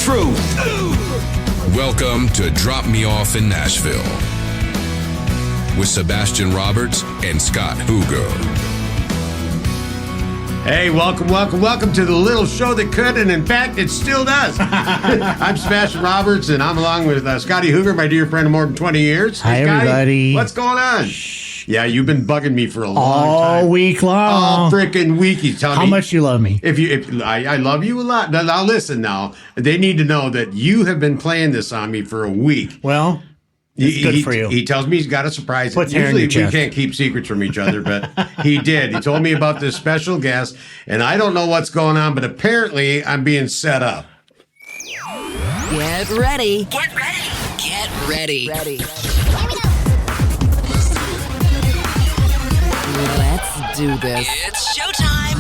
truth. Welcome to Drop Me Off in Nashville with Sebastian Roberts and Scott Huger. Hey, welcome to the little show that could, and in fact, it still does. I'm Sebastian Roberts, and I'm along with Scotty Huger, my dear friend of more than 20 years. Hi, Scotty, everybody. what's going on? Shh. Yeah, you've been bugging me for a long time. All week long. All freaking week. You tell me how much you love me. I love you a lot. Now listen now. They need to know that you have been playing this on me for a week. Well, it's good for you. He tells me he's got a surprise. What's hair in Usually your chest? We can't keep secrets from each other, but he did. He told me about this special guest, and I don't know what's going on, but apparently I'm being set up. Get ready. Get ready. Get ready. Ready. Let's do this. It's showtime.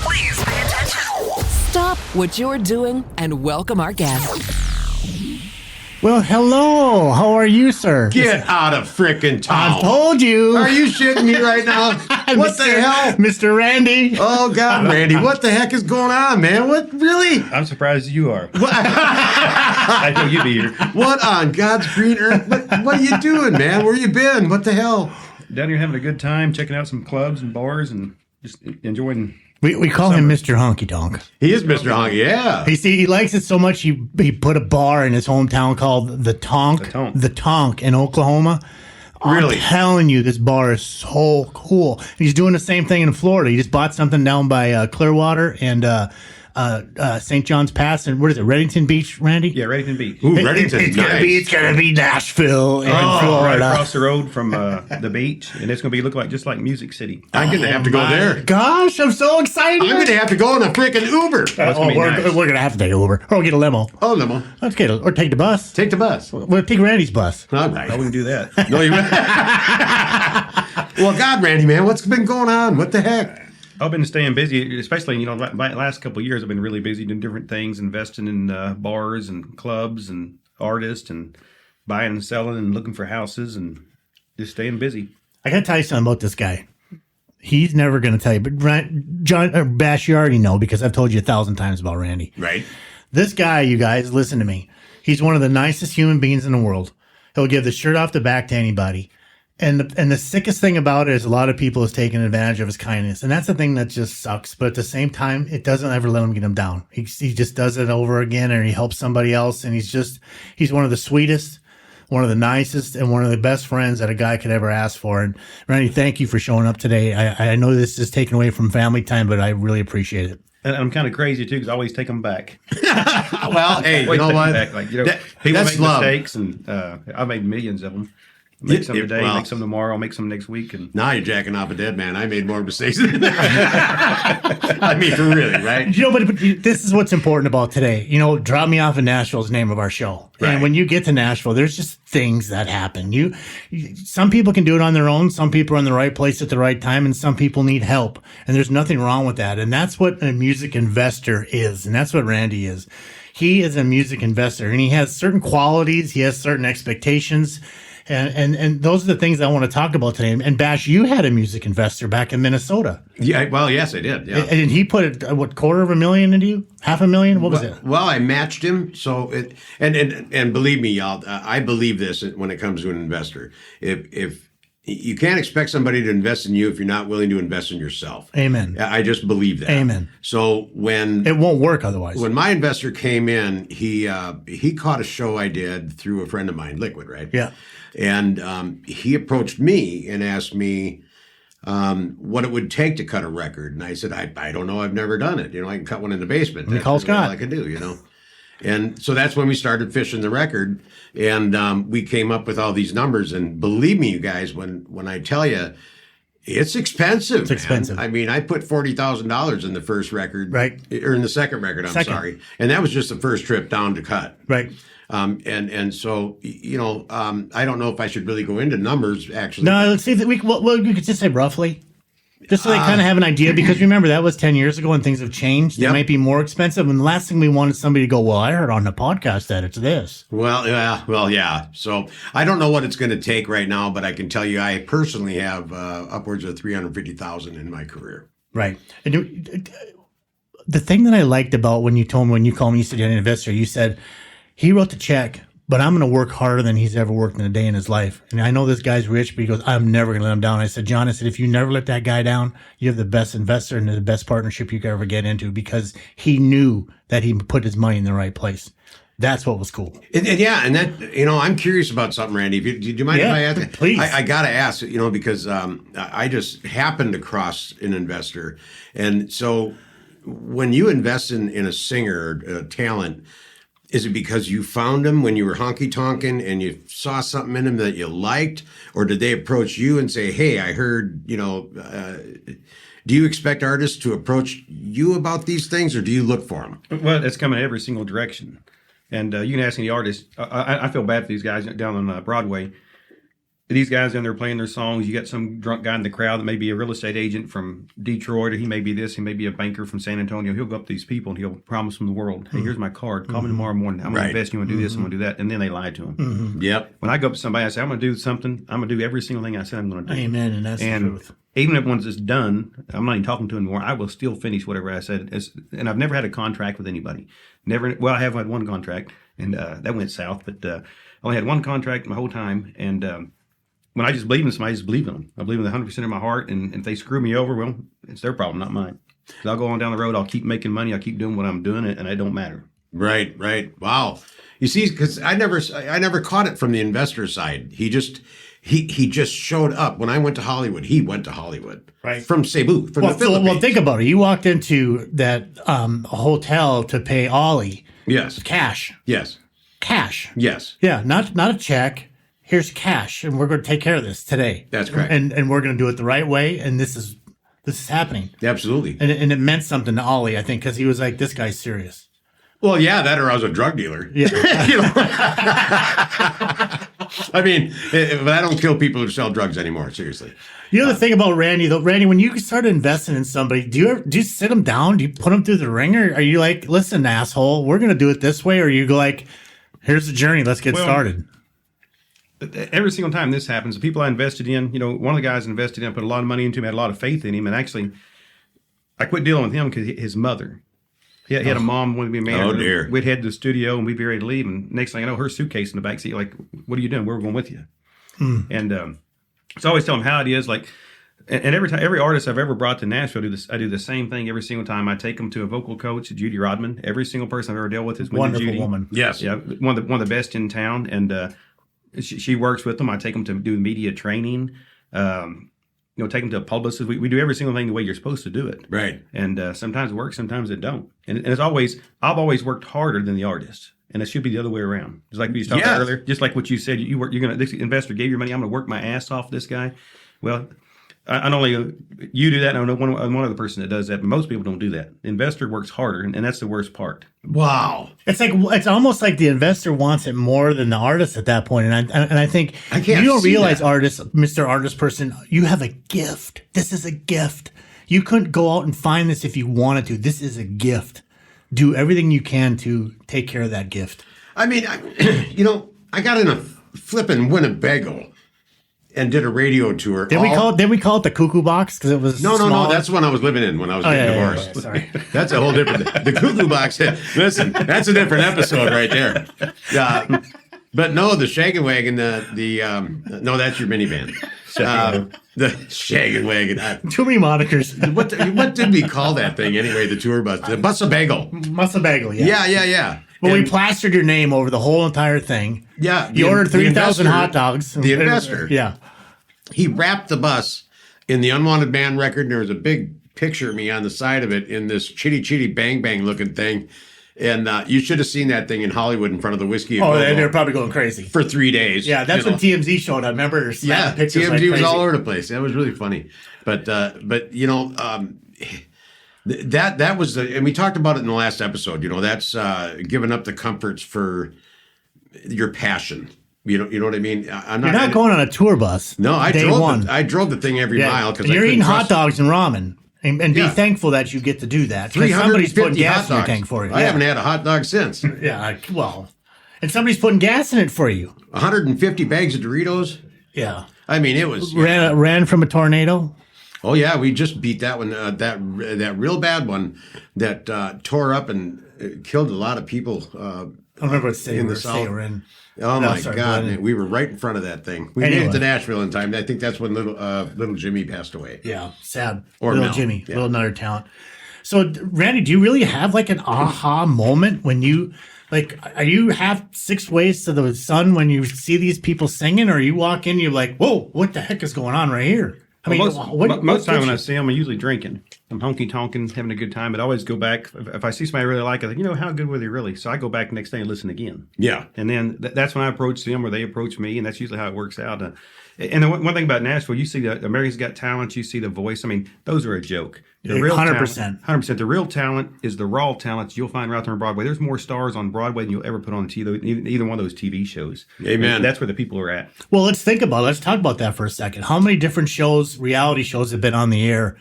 Please pay attention. Stop what you're doing and welcome our guest. Well, hello. How are you, sir? Get out of frickin' town. I told you. Are you shitting me right now? What the hell? Mr. Randy. Oh, God, Randy, what the heck is going on, man? What, really? I'm surprised you are. I know you'd be here. What on God's green earth? What are you doing, man? Where you been? What the hell? Down here having a good time, checking out some clubs and bars and just enjoying. We call him Mr. Honky Tonk. He is Mr. Honky, yeah. He likes it so much he put a bar in his hometown called The Tonk in Oklahoma. Really? I'm telling you, this bar is so cool. He's doing the same thing in Florida. He just bought something down by Clearwater and St. John's Pass, and what is it, Reddington Beach, Randy? Yeah, Reddington Beach. Ooh, Reddington's nice. It's gonna be Nashville in Right Florida. across the road from the beach, and it's going to be look like just like Music City. I'm going to have to go there. Gosh, I'm so excited. I'm going to have to go on a freaking Uber. We're gonna have to take an Uber, or we'll get a limo. Oh, limo. Let's get or take the bus. Take the bus. We'll take Randy's bus. All right. Oh, we can do that. No, you Well, God, Randy, man, what's been going on? What the heck? I've been staying busy, especially, the last couple of years I've been really busy doing different things, investing in bars and clubs and artists and buying and selling and looking for houses and just staying busy. I gotta tell you something about this guy. He's never gonna tell you, but John or Bash, you already know because I've told you 1,000 times about Randy. Right. This guy, you guys, listen to me. He's one of the nicest human beings in the world. He'll give the shirt off the back to anybody. And the sickest thing about it is a lot of people is taking advantage of his kindness. And that's the thing that just sucks. But at the same time, it doesn't ever let him get him down. He just does it over again, and he helps somebody else. And he's one of the sweetest, one of the nicest, and one of the best friends that a guy could ever ask for. And Randy, thank you for showing up today. I know this is taken away from family time, but I really appreciate it. And I'm kind of crazy, too, because I always take them back. Well, hey, you know what? People that's make love. mistakes, and I've made millions of them. Make some today, make some tomorrow, I'll make some next week. And now you're jacking off a dead man. I made more mistakes than that. I mean, for really, right? But this is what's important about today. Drop Me Off in Nashville is the name of our show. Right. And when you get to Nashville, there's just things that happen. Some people can do it on their own. Some people are in the right place at the right time, and some people need help. And there's nothing wrong with that. And that's what a music investor is. And that's what Randy is. He is a music investor, and he has certain qualities. He has certain expectations. And those are the things I want to talk about today. And Bash, you had a music investor back in Minnesota. Yeah, well, yes, I did. Yeah. And he put $250,000 into you? $500,000? What was it? Well, I matched him. So and believe me, y'all, I believe this when it comes to an investor. If you can't expect somebody to invest in you if you're not willing to invest in yourself. Amen. I just believe that. Amen. So it won't work otherwise. When my investor came in, he caught a show I did through a friend of mine, Liquid, right? Yeah. And he approached me and asked me what it would take to cut a record. And I said, I don't know. I've never done it. I can cut one in the basement. That's call really Scott. all I could do, And so that's when we started fishing the record. And we came up with all these numbers. And believe me, you guys, when I tell you, it's expensive. It's expensive. I mean, I put $40,000 in the first record. Right. Or in the second record, I'm sorry. And that was just the first trip down to cut. Right. And so, I don't know if I should really go into numbers, actually. No, let's see if we could just say roughly. Just so they kind of have an idea, because remember, that was 10 years ago and things have changed. Yep. They might be more expensive. And the last thing we want is somebody to go, well, I heard on the podcast that it's this. Well, yeah. So I don't know what it's going to take right now, but I can tell you I personally have upwards of $350,000 in my career. Right. And the thing that I liked about when you called me, you said you're an investor, you said, he wrote the check, but I'm going to work harder than he's ever worked in a day in his life. And I know this guy's rich, but he goes, I'm never going to let him down. I said, John, if you never let that guy down, you have the best investor and the best partnership you could ever get into, because he knew that he put his money in the right place. That's what was cool. And that, I'm curious about something, Randy. Do you mind if I ask? Please. I got to ask, because I just happened across an investor. And so when you invest in a singer or a talent, is it because you found him when you were honky-tonking and you saw something in him that you liked? Or did they approach you and say, hey, I heard, do you expect artists to approach you about these things, or do you look for them? Well, it's coming every single direction. And you can ask any artist. I feel bad for these guys down on Broadway. These guys down there playing their songs. You got some drunk guy in the crowd that may be a real estate agent from Detroit, or he may be this, he may be a banker from San Antonio. He'll go up to these people and he'll promise them the world. Hey, here's my card. Call me tomorrow morning. I'm going to invest. You want to do this? I'm going to do that. And then they lie to him. Yep. When I go up to somebody, I say, I'm going to do something. I'm going to do every single thing I said I'm going to do. Amen. And that's the truth. Even if once it's done, I'm not even talking to him anymore. I will still finish whatever I said. And I've never had a contract with anybody. Never. Well, I have had one contract, and that went south. But I only had one contract my whole time. And when I just believe in somebody, I just believe in them. I believe in 100% of my heart. And if they screw me over, well, it's their problem, not mine. So I'll go on down the road. I'll keep making money. I'll keep doing what I'm doing, and it don't matter. Right. Wow. You see, because I never caught it from the investor side. He just showed up. When I went to Hollywood, he went to Hollywood. Right. From Cebu, from the Philippines. Well, think about it. You walked into that hotel to pay Ollie. Yes. Cash. Yes. Cash. Yes. Yeah, not a check. Here's cash, and we're going to take care of this today. That's correct. And we're going to do it the right way, and this is happening. Absolutely. And it meant something to Ollie, I think, because he was like, this guy's serious. Well, yeah, that or I was a drug dealer. Yeah. I mean, but I don't kill people who sell drugs anymore, seriously. The thing about Randy, though, Randy, when you start investing in somebody, do you sit them down? Do you put them through the ringer? Are you like, listen, asshole, we're going to do it this way? Or you go like, here's the journey, let's get started? Every single time this happens, the people I invested in, one of the guys I invested in, I put a lot of money into him, had a lot of faith in him. And actually, I quit dealing with him because his mother, he had a mom wanted to be a manager. Oh, dear. We'd head to the studio and we'd be ready to leave. And next thing I know, her suitcase in the backseat, like, what are you doing? We're going with you. And so I always tell them how it is. Like, and every artist I've ever brought to Nashville, I do the same thing every single time. I take them to a vocal coach, Judy Rodman. Every single person I've ever dealt with is wonderful Judy. Woman. Yes. Yeah, one of the best in town. And she works with them. I take them to do media training. Take them to a publicist. We do every single thing the way you're supposed to do it. Right. And sometimes it works, sometimes it don't. And it's always, I've always worked harder than the artist. And it should be the other way around. Just like we talked about earlier. Just like what you said, this investor gave your money. I'm going to work my ass off this guy. Well, I not only you do that, I know one other person that does that, but most people don't do that. The investor works harder, and that's the worst part. Wow. It's almost like the investor wants it more than the artist at that point. And I think I can't you don't see realize, that. artist, Mr. Artist person, you have a gift. This is a gift. You couldn't go out and find this if you wanted to. This is a gift. Do everything you can to take care of that gift. I mean, I got in a flippin' Winnebago and did a radio tour. Did we call it the cuckoo box because it was No. small? That's when I was living in when I was getting divorced. Yeah, sorry. That's a whole different. The cuckoo box. Listen, that's a different episode right there. But no, the Shaggin' Wagon. No, that's your minivan. The Shaggin' Wagon. Too many monikers. What did we call that thing anyway? The tour bus. The Bus-A-Bagel. Bagel, yeah. Yeah. Well, we And- plastered your name over the whole entire thing. Yeah, You ordered 3,000 investor- hot dogs. The investor. Yeah. He wrapped the bus in the Unwanted Man record, and there was a big picture of me on the side of it in this chitty chitty bang bang looking thing. And you should have seen that thing in Hollywood in front of the Whiskey. Oh, they're probably going crazy. for 3 days. Yeah, that's when TMZ showed up. Remember? Yeah, pictures TMZ like was crazy. all over the place. That was really funny. But that was and we talked about it in the last episode. That's giving up the comforts for your passion. You know what I mean? I'm You're not going on a tour bus. No, I day drove. one. I drove the thing every mile because you're eating hot dogs and ramen, and be Yeah. thankful that you get to do that. Because somebody's putting 350 gas hot in your dogs. tank for you. I haven't had a hot dog since. Yeah, well, and somebody's putting gas in it for you. 150 bags of Doritos. Yeah, I mean, it was. ran from a tornado. Oh yeah, we just beat that one. That real bad one that tore up and killed a lot of people. I don't remember what state in we the South. were in. Oh No, my sorry, God, go ahead. man, we were right in front of that thing. We Anyway. made it to Nashville in time. I think that's when little Jimmy passed away. Yeah, sad. Or little Mel. Jimmy, Yeah. little another talent. So, Randy, do you really have like an aha moment when you like? Are you have 6 ways to the sun when you see these people singing, or you walk in, you're like, "Whoa, what the heck is going on right here?" I mean, most what time when I gets see them, I'm usually drinking. I'm honky tonking, having a good time. But I always go back if I see somebody I really like. I think, how good were they really? So I go back the next day and listen again. Yeah. And then that's when I approach them or they approach me, and that's usually how it works out. And the one thing about Nashville, you see the America's Got Talent, you see The Voice. I mean, those are a joke. The Yeah, real 100%. talent, 100%. The real talent is the raw talent you'll find right there on Broadway. There's more stars on Broadway than you'll ever put on either one of those TV shows. Amen. And that's where the people are at. Well, let's think about it. Let's talk about that for a second. How many different shows, reality shows, have been on the air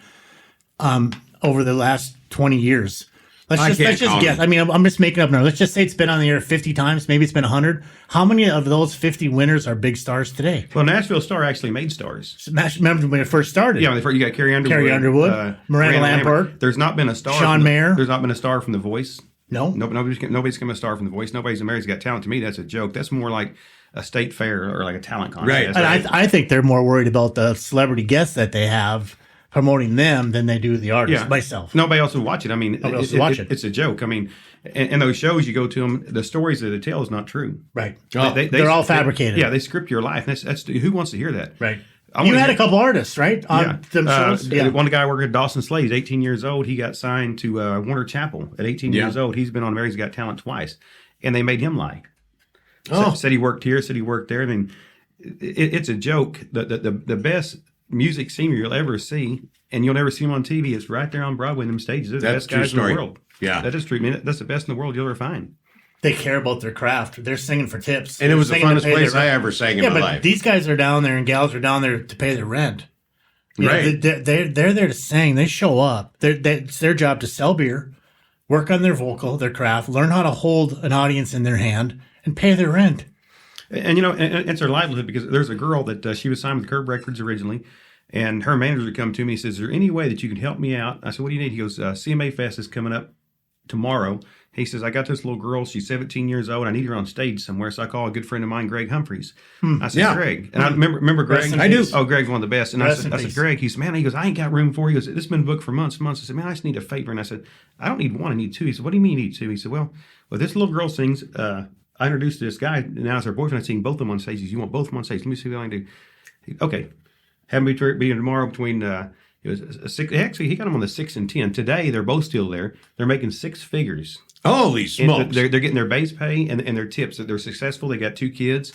over the last 20 years? Let's I just can't count guess. them. I mean, I'm just making up numbers. Let's just say it's been on the air 50 times. Maybe it's been 100. How many of those 50 winners are big stars today? Well, Nashville Star actually made stars. Remember when it first started? Yeah, you got Carrie Underwood. Miranda Lambert. There's not been a star. Sean Mayer. There's not been a star from The Voice. No? Nobody's become a star from The Voice. Nobody's America's Got Talent. To me, that's a joke. That's more like a state fair or like a talent contest. Right. And I think they're more worried about the celebrity guests that they have promoting them than they do the artists, myself. Nobody else will watch it. I mean, else will watch it. It's a joke. I mean, and those shows you go to them, the stories that they tell is not true. Right. They're all fabricated. They script your life. That's who wants to hear that? Right. I You wanna had hear- a couple artists, right? On them shows? One guy working at Dawson Slade, he's 18 years old. He got signed to Warner Chapel at 18 years old. He's been on America's Got Talent twice, and they made him lie. Said he worked here, said he worked there. I mean, it's a joke. The best music singer you'll ever see, and you'll never see him on TV, is right there on Broadway in them stages. They're the That's best true guys story. in the world. Yeah. That is true. I mean, that's the best in the world you'll ever find. They care about their craft. They're singing for tips. And it was the They're singing to funnest pay place their I rent. ever sang in Yeah, my but life. these guys are down there and gals are down there to pay their rent. You know, Right. they're there to sing. They show up. It's their job to sell beer, work on their vocal, their craft, learn how to hold an audience in their hand, and pay their rent. And and it's their livelihood, because there's a girl that she was signed with Curb Records originally, and her manager would come to me and says, "Is there any way that you can help me out?" I said, "What do you need?" He goes, "CMA Fest is coming up tomorrow." He says, "I got this little girl. She's 17 years old. I need her on stage somewhere." So I call a good friend of mine, Greg Humphreys. I said, Yeah. "Greg," and I remember Greg. Rest in peace. Oh, Greg's one of the best. And Rest in I said, peace. "Greg," he said, "Man," he goes, "I ain't got room for you." He goes, "This has been booked for months and months." I said, "Man, I just need a favor." And I said, "I don't need one. I need two." He said, "What do you mean you need two?" He said, well, this little girl sings. I introduced this guy. Now as her boyfriend, I sing both of them on stage. He says, "You want both of them on stage? Let me see what I can do." Okay. Have me be tomorrow between it was a six. Actually, he got them on the 6 and 10. Today, they're both still there. They're making 6 figures. Holy And smokes. they're getting their base pay and their tips. They're successful. They got 2 kids,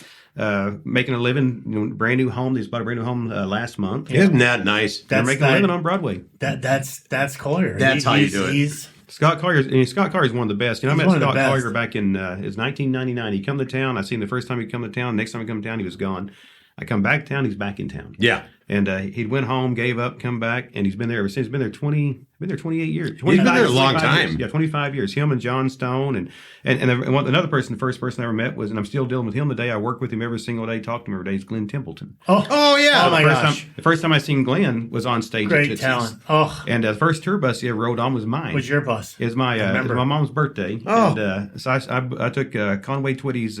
making a living. Brand new home. They just bought a brand new home last month. Isn't that nice? They're That's making a that- living on Broadway. That's Collier. That's how you do it. Scott Collier is one of the best. I He's met one of the Scott best. Collier back in it was 1999. He come to town. I seen him the first time he come to town. Next time he come to town, he was gone. I come back to town. He's back in town. Yeah. And he went home, gave up, come back, and he's been there ever since. He's been there 28 years. He's been there a long 25 time. years. Yeah, 25 years. Him and John Stone and another person. The first person I ever met was, and I'm still dealing with him today. I work with him every single day, talk to him every day. Is Glenn Templeton. Oh, yeah. Oh, my gosh. The first time I seen Glenn was on stage. at Great Tootsie's. talent. Oh, And the first tour bus he ever rode on was mine. was your bus? It was my remember. mom's birthday. Oh. And so I took Conway Twitty's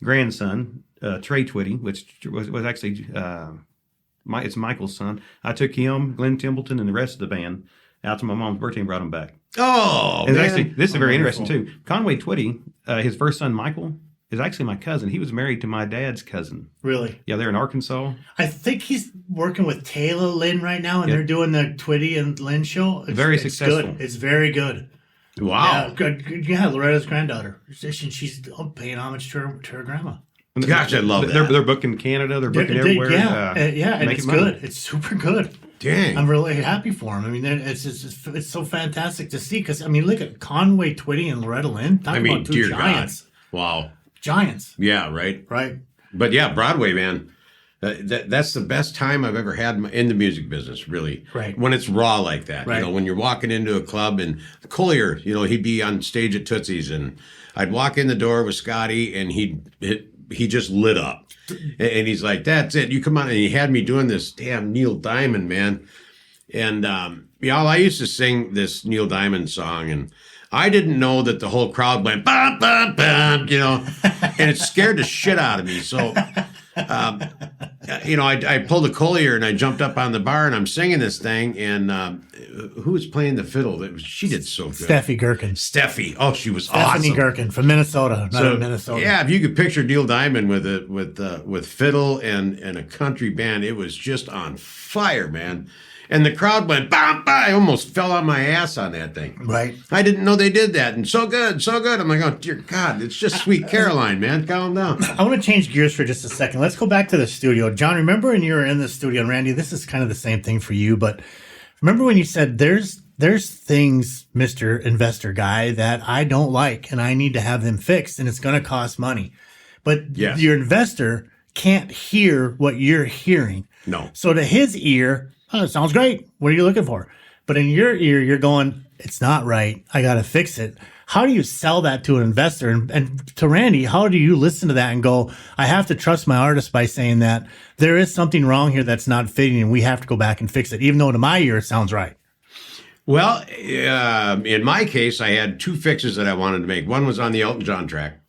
grandson, Trey Twitty, which was actually it's Michael's son. I took him, Glenn Templeton, and the rest of the band out to my mom's birthday and brought them back. Oh, And man. actually, this is very wonderful. interesting too. Conway Twitty, his first son Michael, is actually my cousin. He was married to my dad's cousin. Really? Yeah, they're in Arkansas. I think he's working with Taylor Lynn right now, and Yeah. they're doing the Twitty and Lynn show. Very it's successful. Good. It's very good. Wow. Yeah, good. Yeah, Loretta's granddaughter. She's paying homage to her grandma. Gosh, I love that. They're booking Canada. They're booking everywhere. And making it's money. good. It's super good. Dang. I'm really happy for him. I mean, it's so fantastic to see because I mean, look at Conway Twitty and Loretta Lynn. Talk I mean, about 2 dear giants. God. Wow. Giants, Yeah, right. right? But yeah, Broadway, man. That's the best time I've ever had in the music business, really. Right. When it's raw like that. Right. You know, when you're walking into a club and Collier, he'd be on stage at Tootsie's and I'd walk in the door with Scotty and he just lit up. And he's like, "That's it. You come on." And he had me doing this damn Neil Diamond, man. And I used to sing this Neil Diamond song, and I didn't know that the whole crowd went bum bum bum, and it scared the shit out of me. So, I pulled a Collier and I jumped up on the bar and I'm singing this thing. And who was playing the fiddle? She did so good. Steffi Gherkin. Steffi. Oh, she was Stephanie awesome. Gherkin from Minnesota. Minnesota. Yeah, if you could picture Neil Diamond with fiddle and a country band, it was just on fire, man. And the crowd went, bah, bah. I almost fell on my ass on that thing. Right. I didn't know they did that. And so good, so good. I'm like, oh, dear God, it's just Sweet Caroline, man. Calm down. I want to change gears for just a second. Let's go back to the studio. John, remember when you were in the studio, and Randy, this is kind of the same thing for you, but remember when you said there's things, Mr. Investor Guy, that I don't like and I need to have them fixed and it's going to cost money. But Yes. your investor can't hear what you're hearing. No. So to his ear, oh, it sounds great. What are you looking for? But in your ear, you're going, it's not right. I got to fix it. How do you sell that to an investor? And to Randy, how do you listen to that and go, I have to trust my artist by saying that there is something wrong here that's not fitting and we have to go back and fix it, even though to my ear it sounds right? Well, in my case, I had two fixes that I wanted to make. One was on the Elton John track.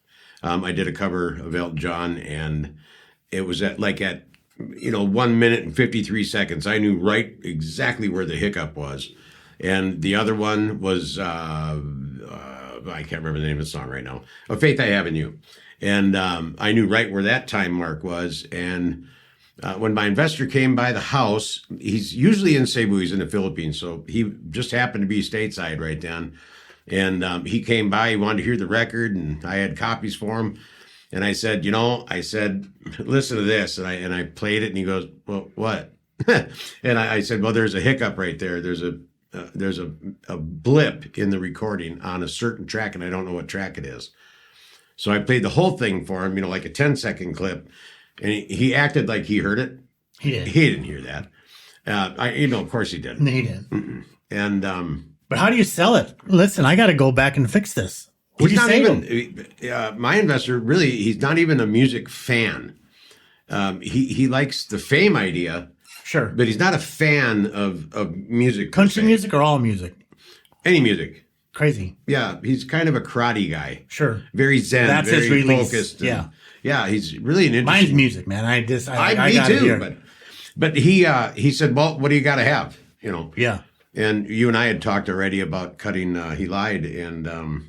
I did a cover of Elton John, and it was at 1 minute and 53 seconds. I knew right exactly where the hiccup was. And the other one was, I can't remember the name of the song right now, A Faith I Have in You. And I knew right where that time mark was. And when my investor came by the house, he's usually in Cebu, he's in the Philippines. So he just happened to be stateside right then. And he came by, he wanted to hear the record, and I had copies for him. And I said, listen to this. And I played it, and he goes, well, what? And I said, well, there's a hiccup right there. There's a blip in the recording on a certain track, and I don't know what track it is. So I played the whole thing for him, like a 10-second clip. And he acted like he heard it. He did. He didn't hear that. Of course he didn't. No, he didn't. And but how do you sell it? Listen, I got to go back and fix this. What do you say to him? My investor, really, he's not even a music fan. He likes the fame idea. Sure. But he's not a fan of music. Country music or all music? Any music. Crazy. Yeah, he's kind of a karate guy. Sure. Very zen, That's very his release. focused. Yeah. Yeah, he's really an interesting... Mine's music, man. I me got it too, here. but he said, well, what do you got to have? Yeah. And you and I had talked already about cutting He Lied. And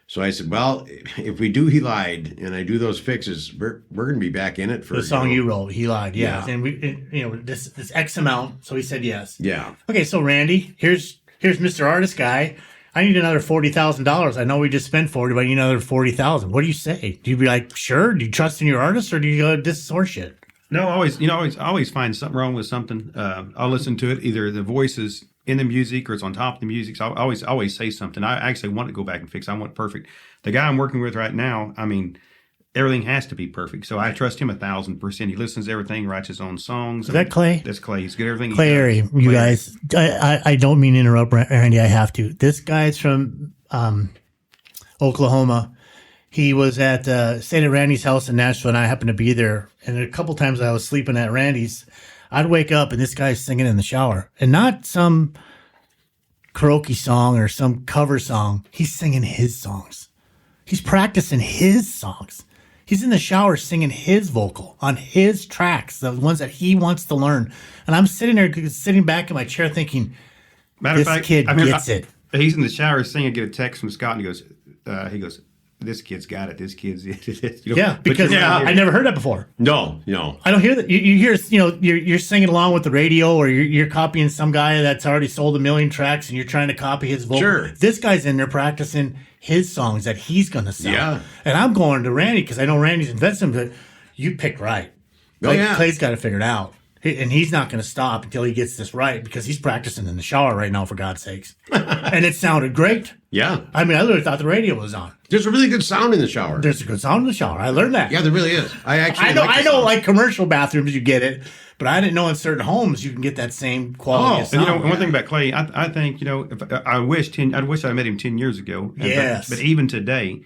so I said, well, if we do He Lied and I do those fixes, we're going to be back in it for... The song you wrote, He Lied, yeah. Yeah. And this X amount, so he said yes. Yeah. Okay, so Randy, here's Mr. Artist Guy. I need another $40,000. I know we just spent 40, but I need another 40,000. What do you say? Do you be like, sure? Do you trust in your artist, or do you go, this is horseshit? No, I always find something wrong with something. I'll listen to it. Either the voice is in the music or it's on top of the music. So I always say something. I actually want to go back and fix. I want perfect. The guy I'm working with right now, everything has to be perfect. So I trust him 1,000%. He listens to everything, writes his own songs. Is that Clay? That's Clay. He's good at everything. Clay Airy, you guys. I don't mean to interrupt, Randy. I have to. This guy's from Oklahoma. He was stayed at Randy's house in Nashville, and I happened to be there. And a couple times I was sleeping at Randy's, I'd wake up and this guy's singing in the shower, and not some karaoke song or some cover song. He's singing his songs. He's practicing his songs. He's in the shower singing his vocal on his tracks, the ones that he wants to learn. And I'm sitting back in my chair thinking, this kid gets it. He's in the shower singing. I get a text from Scott, and he goes, this kid's got it. This kid's it. Yeah, because I never heard that before. No. I don't hear that. You hear, you're singing along with the radio, or you're copying some guy that's already sold 1 million tracks, and you're trying to copy his vocal. Sure. This guy's in there practicing his songs that he's going to sell. Yeah. And I'm going to Randy because I know Randy's investing, but you picked right. Clay's got to figure it out. And he's not going to stop until he gets this right, because he's practicing in the shower right now, for God's sakes. And it sounded great. Yeah. I literally thought the radio was on. There's a really good sound in the shower. There's a good sound in the shower. I learned that. Yeah, there really is. I know, like commercial bathrooms, you get it, but I didn't know in certain homes you can get that same quality of sound. And one thing about Clay, I think, I wish I met him 10 years ago. Yes. But even today,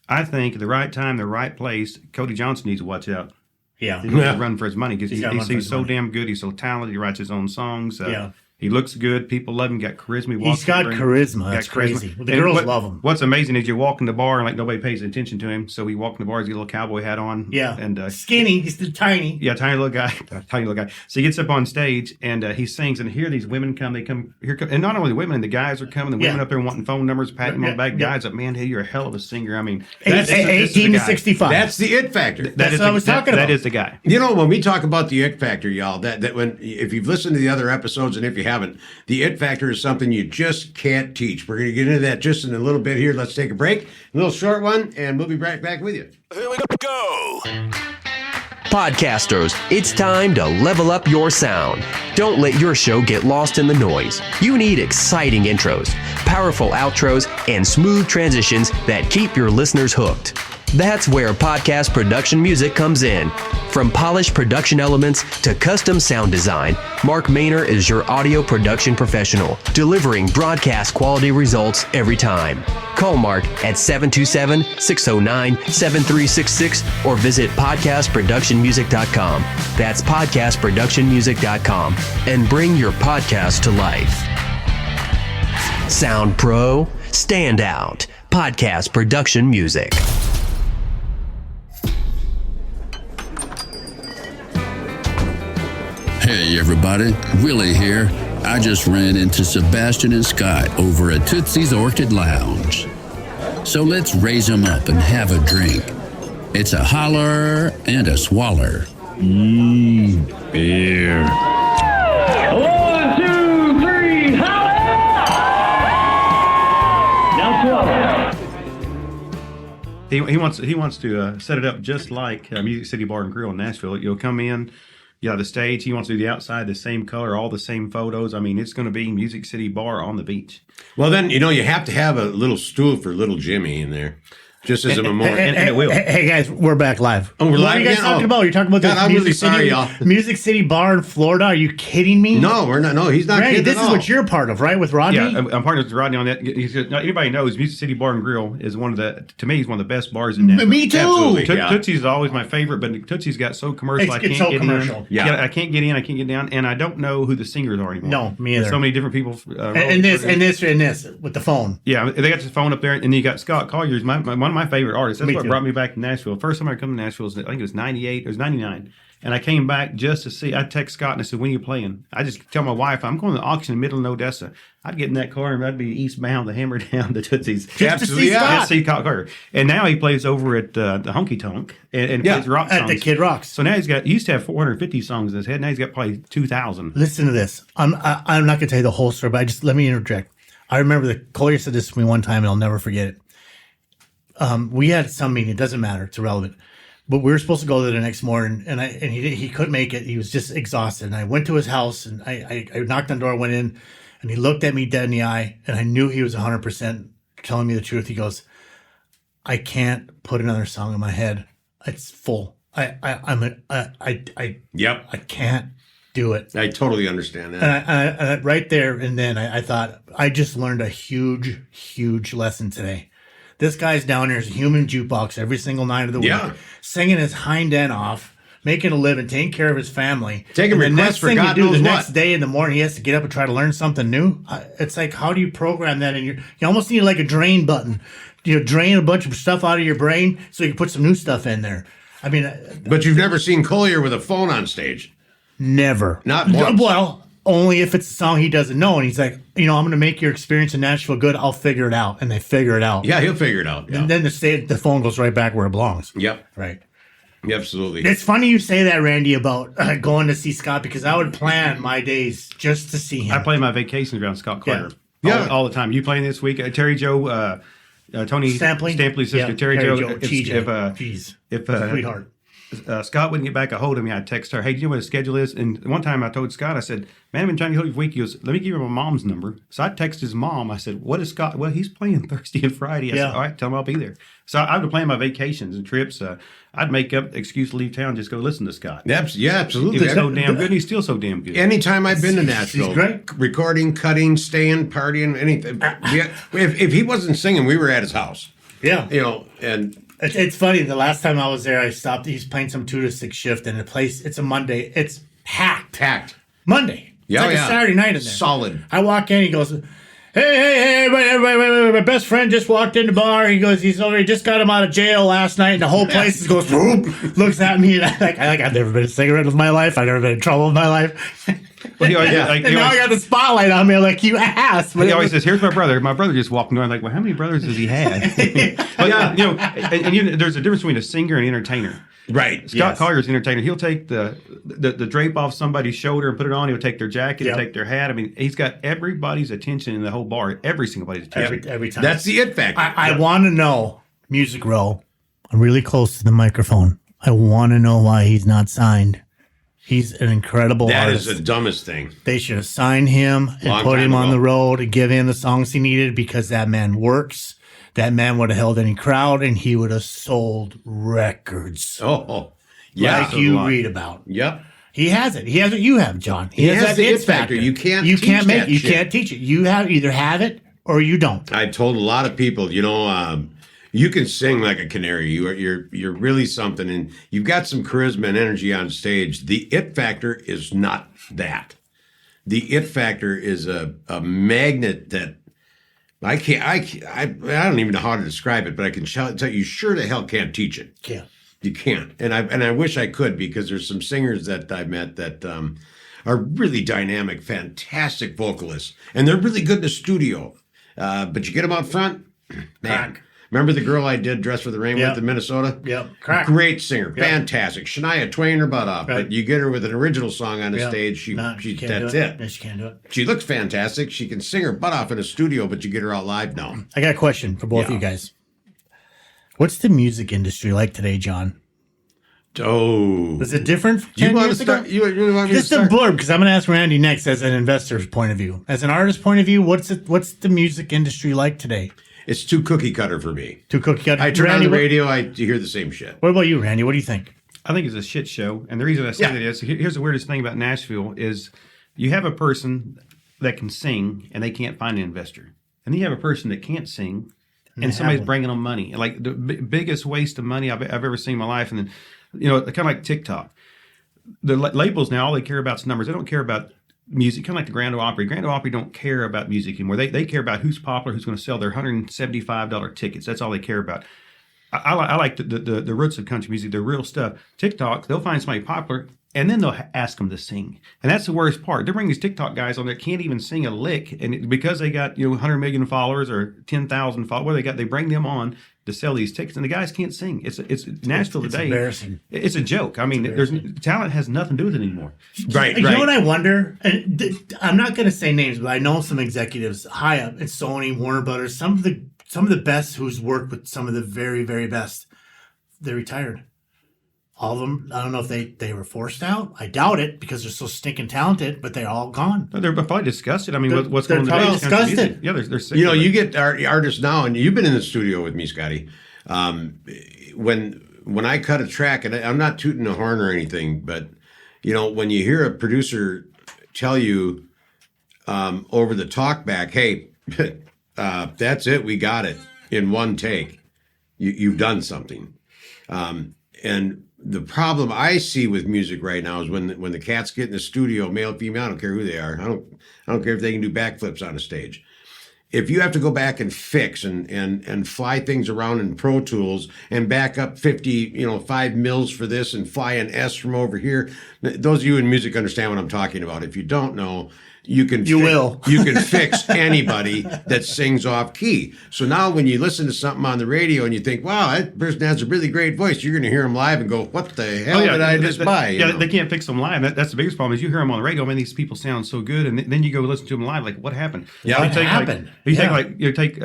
I think at the right time, the right place, Cody Johnson needs to watch out. Yeah. He's got to run for his money, because He's he's so damn good. He's so talented. He writes his own songs. He looks good. People love him. Got charisma. He's got charisma. That's crazy. The girls love him. What's amazing is you walk in the bar and like nobody pays attention to him. So he walk in the bar, he's got a little cowboy hat on. Yeah. And skinny. He's tiny. Yeah, tiny little guy. So he gets up on stage and he sings, and here these women come. They come here, and not only the women, the guys are coming. The women up there wanting phone numbers, patting them on the back. Guys up, man, hey, you're a hell of a singer. I mean, 18 to 65. That's the it factor. That's what I was talking about. That is the guy. You know, when we talk about the it factor, y'all, that when if you've listened to the other episodes, and if you haven't, the it factor is something you just can't teach. We're going to get into that just in a little bit here. Let's take a break, a little short one, and we'll be right back with you. Here we go. Podcasters, it's time to level up your sound. Don't let your show get lost in the noise. You need exciting intros, powerful outros, and smooth transitions that keep your listeners hooked. That's where podcast production music comes in. From polished production elements to custom sound design, Mark Maynor is your audio production professional, delivering broadcast quality results every time. Call Mark at 727-609-7366 or visit podcastproductionmusic.com. That's podcastproductionmusic.com, and bring your podcast to life. Sound Pro, stand out. Podcast production music. Hey everybody, Willie here. I just ran into Sebastian and Scott over at Tootsie's Orchid Lounge. So let's raise 'em up and have a drink. It's a holler and a swaller. Beer. 1, 2, 3, holler! Now swallow. He wants to set it up just like Music City Bar and Grill in Nashville. You'll come in. Yeah, the stage, he wants to do the outside the same color, all the same photos. I mean, it's going to be Music City Bar on the beach. Well, then, you have to have a little stool for little Jimmy in there, just as a memorial. And it will. Hey, guys, we're back live. Oh, we're live What are you guys again? talking about? You're talking about God, this I'm Music really City, sorry, y'all. Music City Bar in Florida. Are you kidding me? No, we're not. No, he's not Randy, kidding this at is all. what you're part of, right? With Rodney? Yeah, I'm partners with Rodney on that. Anybody knows Music City Bar and Grill is to me, he's one of the best bars in Nashville. Me too. Absolutely. Tootsie's is always my favorite, but Tootsie's got so commercial. It's so commercial. in. Yeah. I can't get in. I can't get down, and I don't know who the singers are anymore. No, me either. There's so many different people. And this with the phone. Yeah, they got the phone up there, and then you got Scott Collier's one of my favorite artists. That's Me what too. brought me back to Nashville. First time I come to Nashville, I think it was 98, it was 99. And I came back just to see, I text Scott and I said, when are you playing? I just tell my wife, I'm going to the auction in the middle of Odessa. I'd get in that car and I'd be eastbound to hammer down to Tootsie's. Just to see Scott. Just to see Scott Carter. And now he plays over at the Honky Tonk and plays rock songs. At the Kid Rocks. So now he used to have 450 songs in his head. Now he's got probably 2,000. Listen to this. I'm not going to tell you the whole story, but let me interject. I remember that Collier said this to me one time, and I'll never forget it. We had some meeting. It doesn't matter. It's irrelevant. But we were supposed to go there the next morning, and he couldn't make it. He was just exhausted. And I went to his house, and I knocked on the door, went in, and he looked at me dead in the eye, and I knew he was 100% telling me the truth. He goes, "I can't put another song in my head. It's full. Yep. I can't do it." I totally understand that. And I right there and then I thought, I just learned a huge, huge lesson today. This guy's down there as a human jukebox every single night of the week, singing his hind end off, making a living, taking care of his family. Taking and the requests next for thing God you do knows the what. next day in the morning, he has to get up and try to learn something new. It's like, how do you program that in you almost need like a drain button. Drain a bunch of stuff out of your brain so you can put some new stuff in there. I mean, But you've never seen Collier with a phone on stage. never. Not once. Well, only if it's a song he doesn't know. And he's like, I'm going to make your experience in Nashville good. I'll figure it out. And they figure it out. Yeah, he'll figure it out. Yeah. And then the phone goes right back where it belongs. Yep. Right. Absolutely. It's funny you say that, Randy, about going to see Scott, because I would plan my days just to see him. I play my vacations around Scott Carter Yeah. all the time. You playing this week? Terry Joe, Tony Stampley's sister, Terry Joe. Jeez. If Sweetheart. Scott wouldn't get back a hold of me, I'd text her, "Hey, do you know what his schedule is?" And one time I told Scott, I said, "Man, I've been trying to get hold of you for a week." He goes, "Let me give you my mom's number." So I texted his mom. I said, "What is Scott?" "Well, he's playing Thursday and Friday." I said, "All right, tell him I'll be there." So I would plan my vacations and trips. I'd make up excuse to leave town, just go listen to Scott. Absolutely. He was so damn good, and he's still so damn good. Anytime I've been to Nashville, He's great. Recording, cutting, staying, partying, anything. If he wasn't singing, we were at his house. Yeah. And It's funny. The last time I was there, I stopped. He's playing some 2 to 6 shift in a place. It's a Monday. It's packed. tact. Monday. Yeah, like a Saturday night in there. Solid. I walk in, he goes, hey, everybody, my best friend just walked in the bar. He goes, he just got him out of jail last night, and the whole place goes, whoop, looks at me, and I've never been a cigarette in my life. I've never been in trouble in my life. Well, And now I got the spotlight on me, like, you ass. He always says, "Here's my brother." My brother just walked in. I'm like, "Well, how many brothers does he have?" But, there's a difference between a singer and an entertainer. Right. Scott Collier's an entertainer. He'll take the drape off somebody's shoulder and put it on. He'll take their jacket, he'll take their hat. I mean, he's got everybody's attention in the whole bar. Every single body's attention. Every time. That's the it factor. I want to know, Music Row. I'm really close to the microphone. I want to know why he's not signed. He's an incredible artist. That is the dumbest thing. They should have signed him and put him on the road and give him the songs he needed, because that man works. That man would have held any crowd, and he would have sold records. Oh, yeah. Like you read about. Yep. He has it. He has what you have, John. He has that the it it factor. You can't teach can't that you shit. can't teach it. You either have it or you don't. I told a lot of people, you can sing like a canary. You're really something, and you've got some charisma and energy on stage. The it factor is not that. The it factor is a magnet that I don't even know how to describe it, but I can tell you sure the hell can't teach it. Can't. You can't. And I wish I could, because there's some singers that I've met that are really dynamic, fantastic vocalists, and they're really good in the studio. But you get them out front, man. Remember the girl I did Dress for the Rain with in Minnesota? Yep. Crack. Great singer. Yep. Fantastic. Shania Twain her butt off. Right. But you get her with an original song on the stage, she that's it. Yeah, she can't do it. She looks fantastic. She can sing her butt off in a studio, but you get her out live now. I got a question for both of you guys. What's the music industry like today, John? Oh. Is it different? You want to start? You want me to Just a blurb, because I'm going to ask Randy next as an investor's point of view. As an artist's point of view, what's the music industry like today? It's too cookie cutter for me. Too cookie cutter. I turn on the radio, I hear the same shit. What about you, Randy? What do you think? I think it's a shit show. And the reason I say that is, here's the weirdest thing about Nashville is you have a person that can sing and they can't find an investor. And then you have a person that can't sing and somebody's bringing them money. Like the biggest waste of money I've ever seen in my life. And then, kind of like TikTok. The labels now, all they care about is numbers. They don't care about music, kind of like the Grand Ole Opry. Grand Ole Opry don't care about music anymore. They care about who's popular, who's going to sell their $175 tickets. That's all they care about. I like the roots of country music, the real stuff. TikTok, they'll find somebody popular, and then they'll ask them to sing. And that's the worst part. They're bringing these TikTok guys on that can't even sing a lick, and because they got 100 million followers or 10,000 followers, they bring them on to sell these tickets, and the guys can't sing. It's Nashville today. It's embarrassing. It's a joke. I mean, talent has nothing to do with it anymore. Right. You know what I wonder? And I'm not going to say names, but I know some executives high up at Sony, Warner Brothers, some of the best who's worked with some of the very, very best. They retired. All of them. I don't know if they were forced out. I doubt it, because they're so stinking talented, but they're all gone. They're probably disgusted. I mean, what's they're going on probably today? disgusted. Yeah, they're sick. You get artists now, and you've been in the studio with me, Scotty. When I cut a track, and I'm not tooting a horn or anything, but when you hear a producer tell you over the talk back, hey, that's it, we got it in one take. You've done something. And the problem I see with music right now is when the cats get in the studio, male, female, I don't care who they are. I don't care if they can do backflips on a stage. If you have to go back and fix and fly things around in Pro Tools and back up 5 mils for this and fly an S from over here, those of you in music understand what I'm talking about. If you don't know, you can fix anybody that sings off key. So now when you listen to something on the radio and you think, wow, that person has a really great voice, you're going to hear them live and go, what the hell did I just buy? They can't fix them live. That's the biggest problem is you hear them on the radio, man, these people sound so good, and then you go listen to them live, like, what happened? Yeah, what happened? You take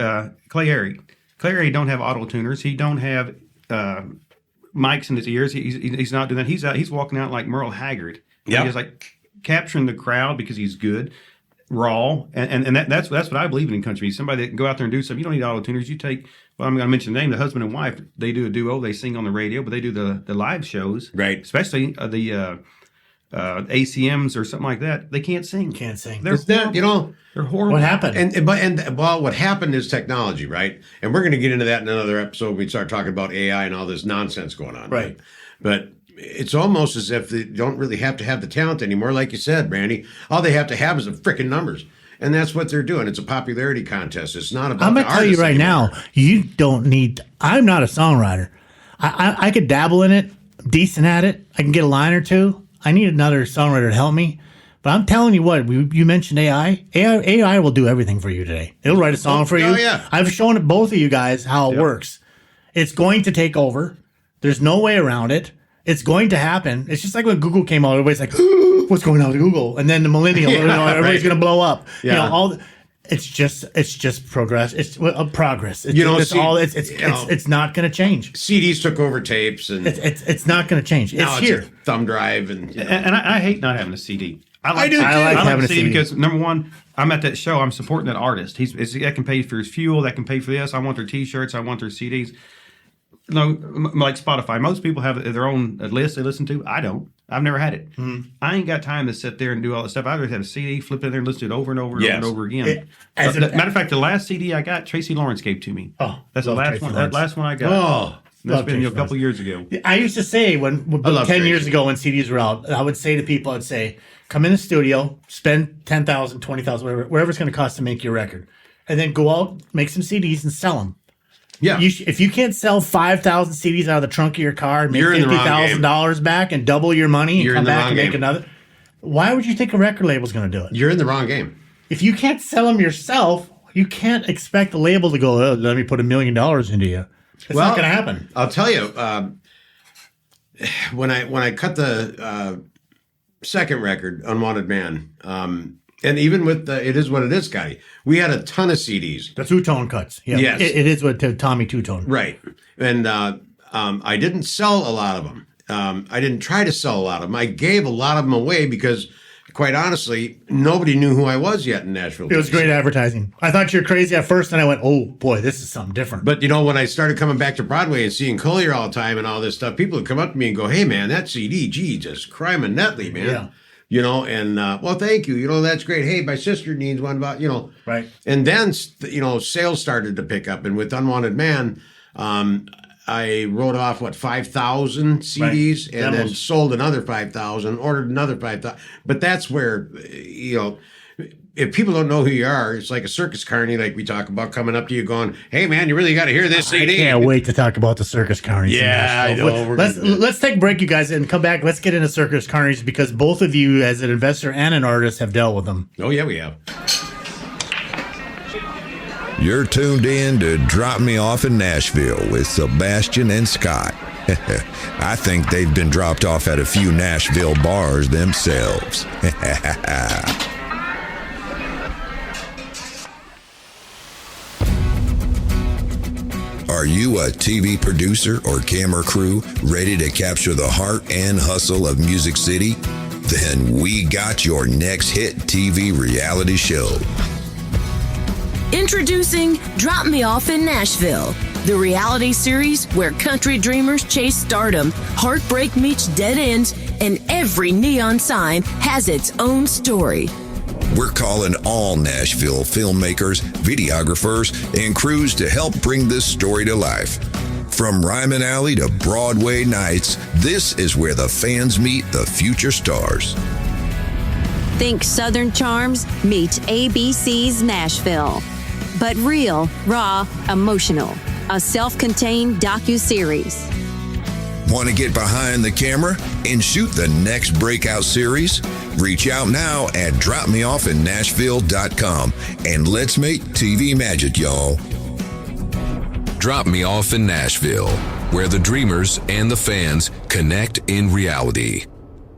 Clay Airy. Clay Airy don't have auto tuners. He don't have mics in his ears. He's not doing that. He's walking out like Merle Haggard. Yeah, he's like capturing the crowd because he's good, raw, and that's what I believe in country. Somebody that can go out there and do something. You don't need auto tuners. You take. Well, I'm going to mention the name. The husband and wife. They do a duo. They sing on the radio, but they do the live shows. Right. Especially the ACMs or something like that. They can't sing. Can't sing. They're horrible. What happened? What happened is technology, right? And we're going to get into that in another episode when we start talking about AI and all this nonsense going on. Right. But it's almost as if they don't really have to have the talent anymore. Like you said, Randy, all they have to have is the freaking numbers. And that's what they're doing. It's a popularity contest. It's not about I'm going to tell you right anymore. now, you don't need, I'm not a songwriter. I could dabble in it, decent at it. I can get a line or two. I need another songwriter to help me. But I'm telling you what, you mentioned AI. AI will do everything for you today. It'll write a song for you. Oh, yeah. I've shown both of you guys how it works. It's going to take over. There's no way around it. It's going to happen. It's just like when Google came out. Everybody's like, what's going on with Google? And then the millennial, everybody's going to blow up. Yeah. It's just progress. It's progress. It's, it's it's not going to change. CDs took over tapes, and it's not going to change. It's here. A thumb drive, and I hate not having a CD. I like having a CD because number one, I'm at that show. I'm supporting that artist. I can pay for his fuel. That can pay for this. I want their T-shirts. I want their CDs. No, like Spotify. Most people have their own list they listen to. I don't. I've never had it. I ain't got time to sit there and do all this stuff. I'd rather have a CD, flip it in there, and listen to it over and over and over again. Matter of fact, the last CD I got, Tracy Lawrence gave to me. Oh, that's the last one. That last one I got. Oh, that's been a couple years ago. I used to say when 10 years ago when CDs were out, I would say to people, I'd say, come in the studio, spend $10,000, $20,000, whatever it's going to cost to make your record, and then go out, make some CDs, and sell them. Yeah. If you can't sell 5,000 CDs out of the trunk of your car and make $50,000 back and double your money and come back and make another, why would you think a record label's going to do it? You're in the wrong game. If you can't sell them yourself, you can't expect the label to go, let me put $1 million into you. It's not going to happen. I'll tell you, when I cut the second record, Unwanted Man, and even with It Is What It Is, Scotty, we had a ton of CDs. The two-tone cuts. Yeah. Yes. It is what Tommy two-tone. Right. And I didn't sell a lot of them. I didn't try to sell a lot of them. I gave a lot of them away because, quite honestly, nobody knew who I was yet in Nashville. It was great advertising. I thought you were crazy at first, and I went, oh, boy, this is something different. But, when I started coming back to Broadway and seeing Collier all the time and all this stuff, people would come up to me and go, hey, man, that CD, gee, just crime and Netley, man. Yeah. Well, thank you. That's great. Hey, my sister needs one, but, Right. And then, sales started to pick up. And with Unwanted Man, I wrote off, 5,000 CDs and then sold another 5,000, ordered another 5,000. But that's where, if people don't know who you are, it's like a circus carny, like we talk about, coming up to you going, hey, man, you really got to hear this CD. I can't wait to talk about the circus carnies. Yeah, I know. Let's take a break, you guys, and come back. Let's get into circus carnies because both of you, as an investor and an artist, have dealt with them. Oh, yeah, we have. You're tuned in to Drop Me Off in Nashville with Sabastian and Scott. I think they've been dropped off at a few Nashville bars themselves. Are you a TV producer or camera crew ready to capture the heart and hustle of Music City? Then we got your next hit TV reality show. Introducing Drop Me Off in Nashville, the reality series where country dreamers chase stardom, heartbreak meets dead ends, and every neon sign has its own story. We're calling all Nashville filmmakers, videographers, and crews to help bring this story to life. From Ryman Alley to Broadway nights, this is where the fans meet the future stars. Think Southern Charms meet ABC's Nashville. But real, raw, emotional. A self-contained docu-series. Want to get behind the camera and shoot the next breakout series? Reach out now at dropmeoffinnashville.com and let's make TV magic, y'all. Drop Me Off in Nashville, where the dreamers and the fans connect in reality.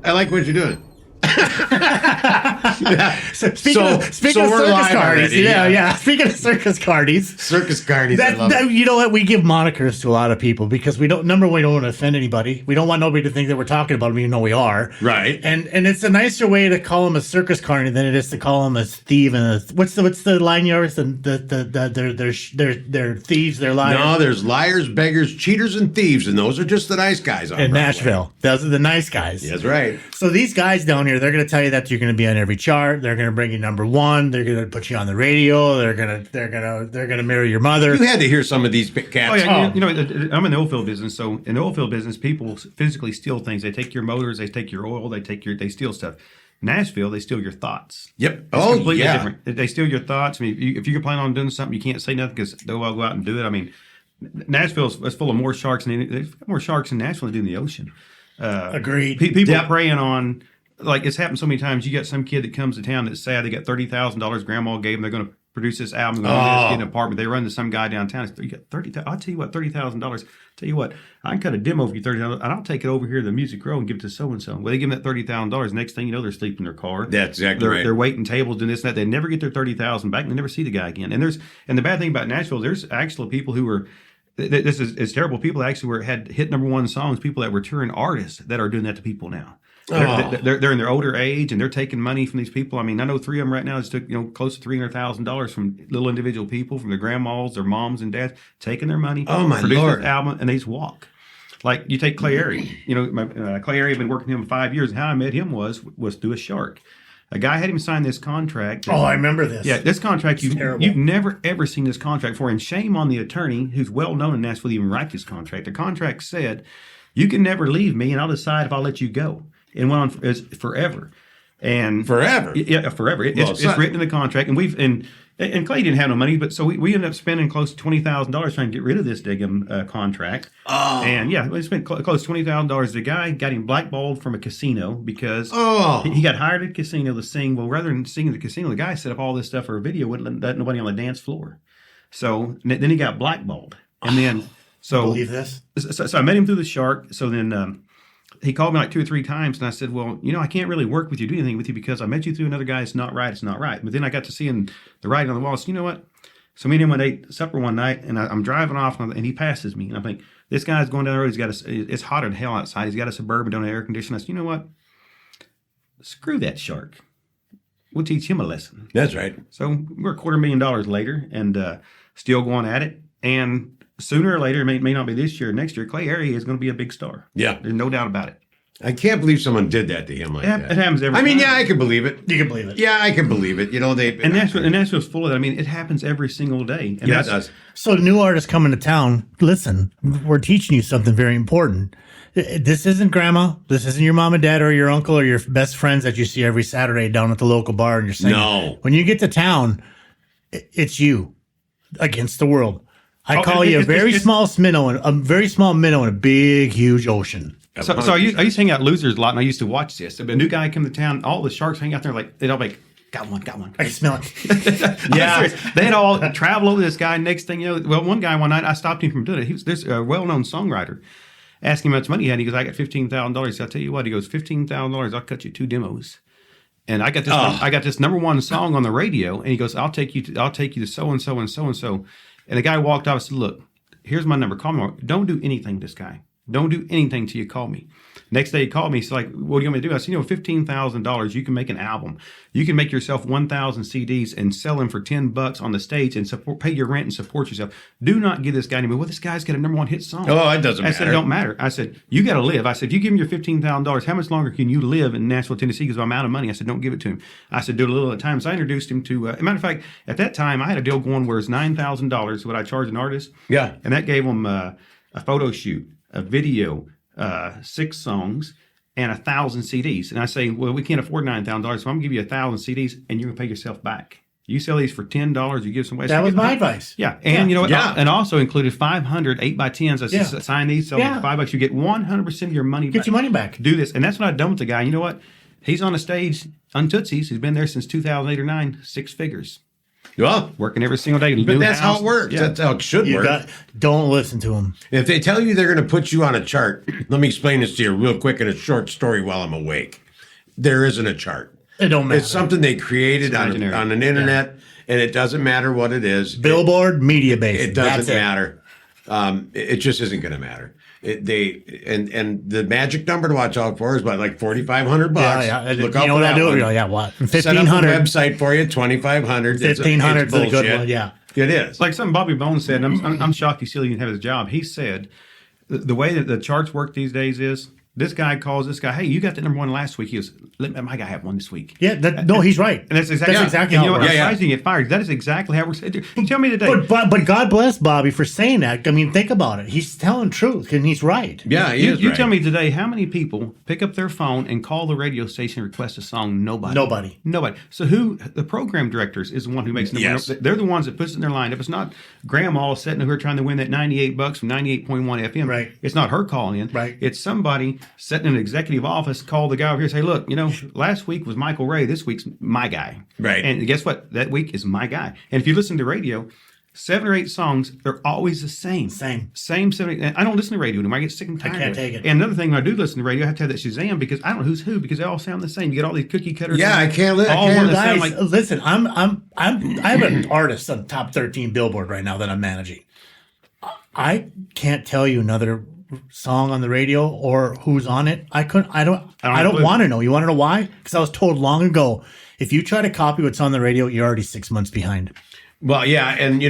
I like what you're doing. Speaking of circus carnies, yeah. Speaking of circus carnies, you know what? We give monikers to a lot of people because we don't want to offend anybody. We don't want nobody to think that we're talking about them, even though we are. Right. And it's a nicer way to call them a circus carny than it is to call them a thief and what's the line you always they're thieves, they're liars. No, there's liars, beggars, cheaters, and thieves, and those are just the nice guys on in Broadway. Nashville. Those are the nice guys. That's right. So these guys down here, they're going to tell you that you're going to be on every chart. They're going going to bring you number one. They're going to put you on the radio. They're going to marry your mother. You had to hear some of these cats. Oh, yeah. You know, I'm in the oil field business. So in the oil field business, people physically steal things. They take your motors. They take your oil. They steal stuff. Nashville, they steal your thoughts. Yep. It's completely different. They steal your thoughts. I mean, if you're planning on doing something, you can't say nothing because they'll all go out and do it. I mean, Nashville is full of more sharks they've got more sharks in Nashville than they do in the ocean. Agreed. People are preying on, like it's happened so many times. You got some kid that comes to town that's sad. They got $30,000 grandma gave them. They're going to produce this album. They're going to get an apartment. They run to some guy downtown. You got $30,000. I'll tell you what, $30,000. Tell you what, I can cut a demo for you $30,000, and I'll take it over here to the Music Row and give it to so and so. Well, they give them that $30,000. Next thing you know, they're sleeping in their car. That's exactly right. They're waiting tables, doing this and that. They never get their $30,000 back. And they never see the guy again. And the bad thing about Nashville, there's actually people who were. This is terrible. People actually had hit number one songs. People that were touring artists that are doing that to people now. They're in their older age and they're taking money from these people. I mean, I know 3 of them right now has took close to $300,000 from little individual people, from their grandmas, their moms and dads, taking their money. Oh my produce Lord! This album and they just walk. Like you take Clay Airy. Clay Airy, I've been working with him 5 years. And how I met him was through a shark. A guy had him sign this contract. I remember this. Yeah, this contract, you've never, ever seen this contract before. And shame on the attorney who's well known in Nashville to even write this contract. The contract said, you can never leave me and I'll decide if I'll let you go. And went on forever. And forever? Yeah, forever. It's written in the contract. And Clay didn't have no money, but so we ended up spending close to $20,000 trying to get rid of this daggum contract. Oh. And yeah, we spent close to $20,000. The guy got him blackballed from a casino because he got hired at a casino to sing. Well, rather than singing at the casino, the guy set up all this stuff for a video, wouldn't let nobody on the dance floor. So then he got blackballed. And then, believe this? So I met him through the shark. So then he called me like 2 or 3 times, and I said, well, I can't really work with you, do anything with you, because I met you through another guy. It's not right. But then I got to seeing the writing on the wall. So you know what? So me and him went to eat supper one night, and I'm driving off, and he passes me. And I think, this guy's going down the road. It's hotter than hell outside. He's got a Suburban, don't have air conditioning. I said, you know what? Screw that shark. We'll teach him a lesson. That's right. So we're $250,000 later, and still going at it. And sooner or later, it may not be this year, next year, Clay Airy is going to be a big star. Yeah. There's no doubt about it. I can't believe someone did that to him like that. It happens every time. I mean, yeah, I can believe it. You can believe it. Yeah, I can believe it. And Nashville's full of that. I mean, it happens every single day. And yeah, it does. So new artists coming to town, listen, we're teaching you something very important. This isn't grandma. This isn't your mom and dad or your uncle or your best friends that you see every Saturday down at the local bar and you're saying, no. When you get to town, it's you against the world. I call you a very small minnow in a big, huge ocean. So I used to hang out at Losers a lot, and I used to watch this. If a new guy come to town, all the sharks hang out there they'd all be like, got one. I can smell it. Yeah. They'd all travel over this guy. Next thing you know, one guy one night, I stopped him from doing it. There's a well-known songwriter. Asked him how much money he had. He goes, I got $15,000. I'll tell you what. He goes, $15,000, I'll cut you 2 demos. And I got this number one song on the radio. And he goes, I'll take you to so-and-so and so-and-so. And the guy walked off and said, look, here's my number. Call me. Don't do anything to this guy. Don't do anything till you call me. Next day he called me. He's like, what do you want me to do? I said, $15,000, you can make an album. You can make yourself 1,000 CDs and sell them for $10 on the stage and pay your rent and support yourself. Do not give this guy any money. Well, this guy's got a number one hit song. Oh, it doesn't matter. I said, it don't matter. I said, you got to live. I said, if you give him your $15,000, how much longer can you live in Nashville, Tennessee? Because I'm out of money. I said, don't give it to him. I said, do it a little at a time. So I introduced him to, as a matter of fact, at that time, I had a deal going where it's $9,000, what I charge an artist. Yeah. And that gave him a photo shoot, a video, 6 songs, and 1,000 CDs. And I say, well, we can't afford $9,000, so I'm going to give you 1,000 CDs, and you're going to pay yourself back. You sell these for $10, you give some away. That was my advice. Yeah. And you know what? Yeah. And also included 500 8x10s. I said, sign these, sell them for $5. You get 100% of your money back. Get your money back. Do this. And that's what I've done with the guy. You know what? He's on a stage on Tootsie's. He's been there since 2008 or 9, 6 figures. Yeah. Working every single day. But that's how it works. Yeah. That's how it should work. Don't listen to them. If they tell you they're going to put you on a chart, let me explain this to you real quick in a short story while I'm awake. There isn't a chart. It don't matter. It's something they created on an internet, and it doesn't matter what it is. Billboard, media based. It doesn't matter. It just isn't going to matter. And the magic number to watch out for is about like $4,500. Yeah. Look out for that one. Yeah, what? 1,500. Set up a website for you, $2,500. 1,500 is a good one. Yeah, it is. Like something Bobby Bones said. And I'm shocked he still even have his job. He said the way that the charts work these days is This guy calls this guy, hey, you got the number one last week. He goes, let my guy have one this week. Yeah, no, he's right. And that's exactly how it it works. Surprised you get fired. That is exactly how it works. You tell me today. But God bless Bobby for saying that. I mean, think about it. He's telling truth, and he's right. Yeah, you tell me today how many people pick up their phone and call the radio station and request a song? Nobody. So who? The program directors is the one who makes them. Yes. They're the ones that puts it in their line. If it's not Grandma sitting here trying to win that $98 from 98.1 FM, right? It's not her calling in. Right. It's somebody sitting in an executive office, call the guy over here and say, look, last week was Michael Ray. This week's my guy. Right. And guess what? That week is my guy. And if you listen to radio, 7 or 8 songs, they're always the same. Same 7 or 8. I don't listen to radio anymore. I get sick and tired. I can't take it. And another thing, when I do listen to radio, I have to have that Shazam because I don't know who's who because they all sound the same. You get all these cookie cutters. Yeah, I can't live. Guys, listen, I have an artist on top 13 Billboard right now that I'm managing. I can't tell you another song on the radio or who's on it. I don't want to know. You want to know why? Because I was told long ago, if you try to copy what's on the radio, you're already 6 months behind. Well, yeah, and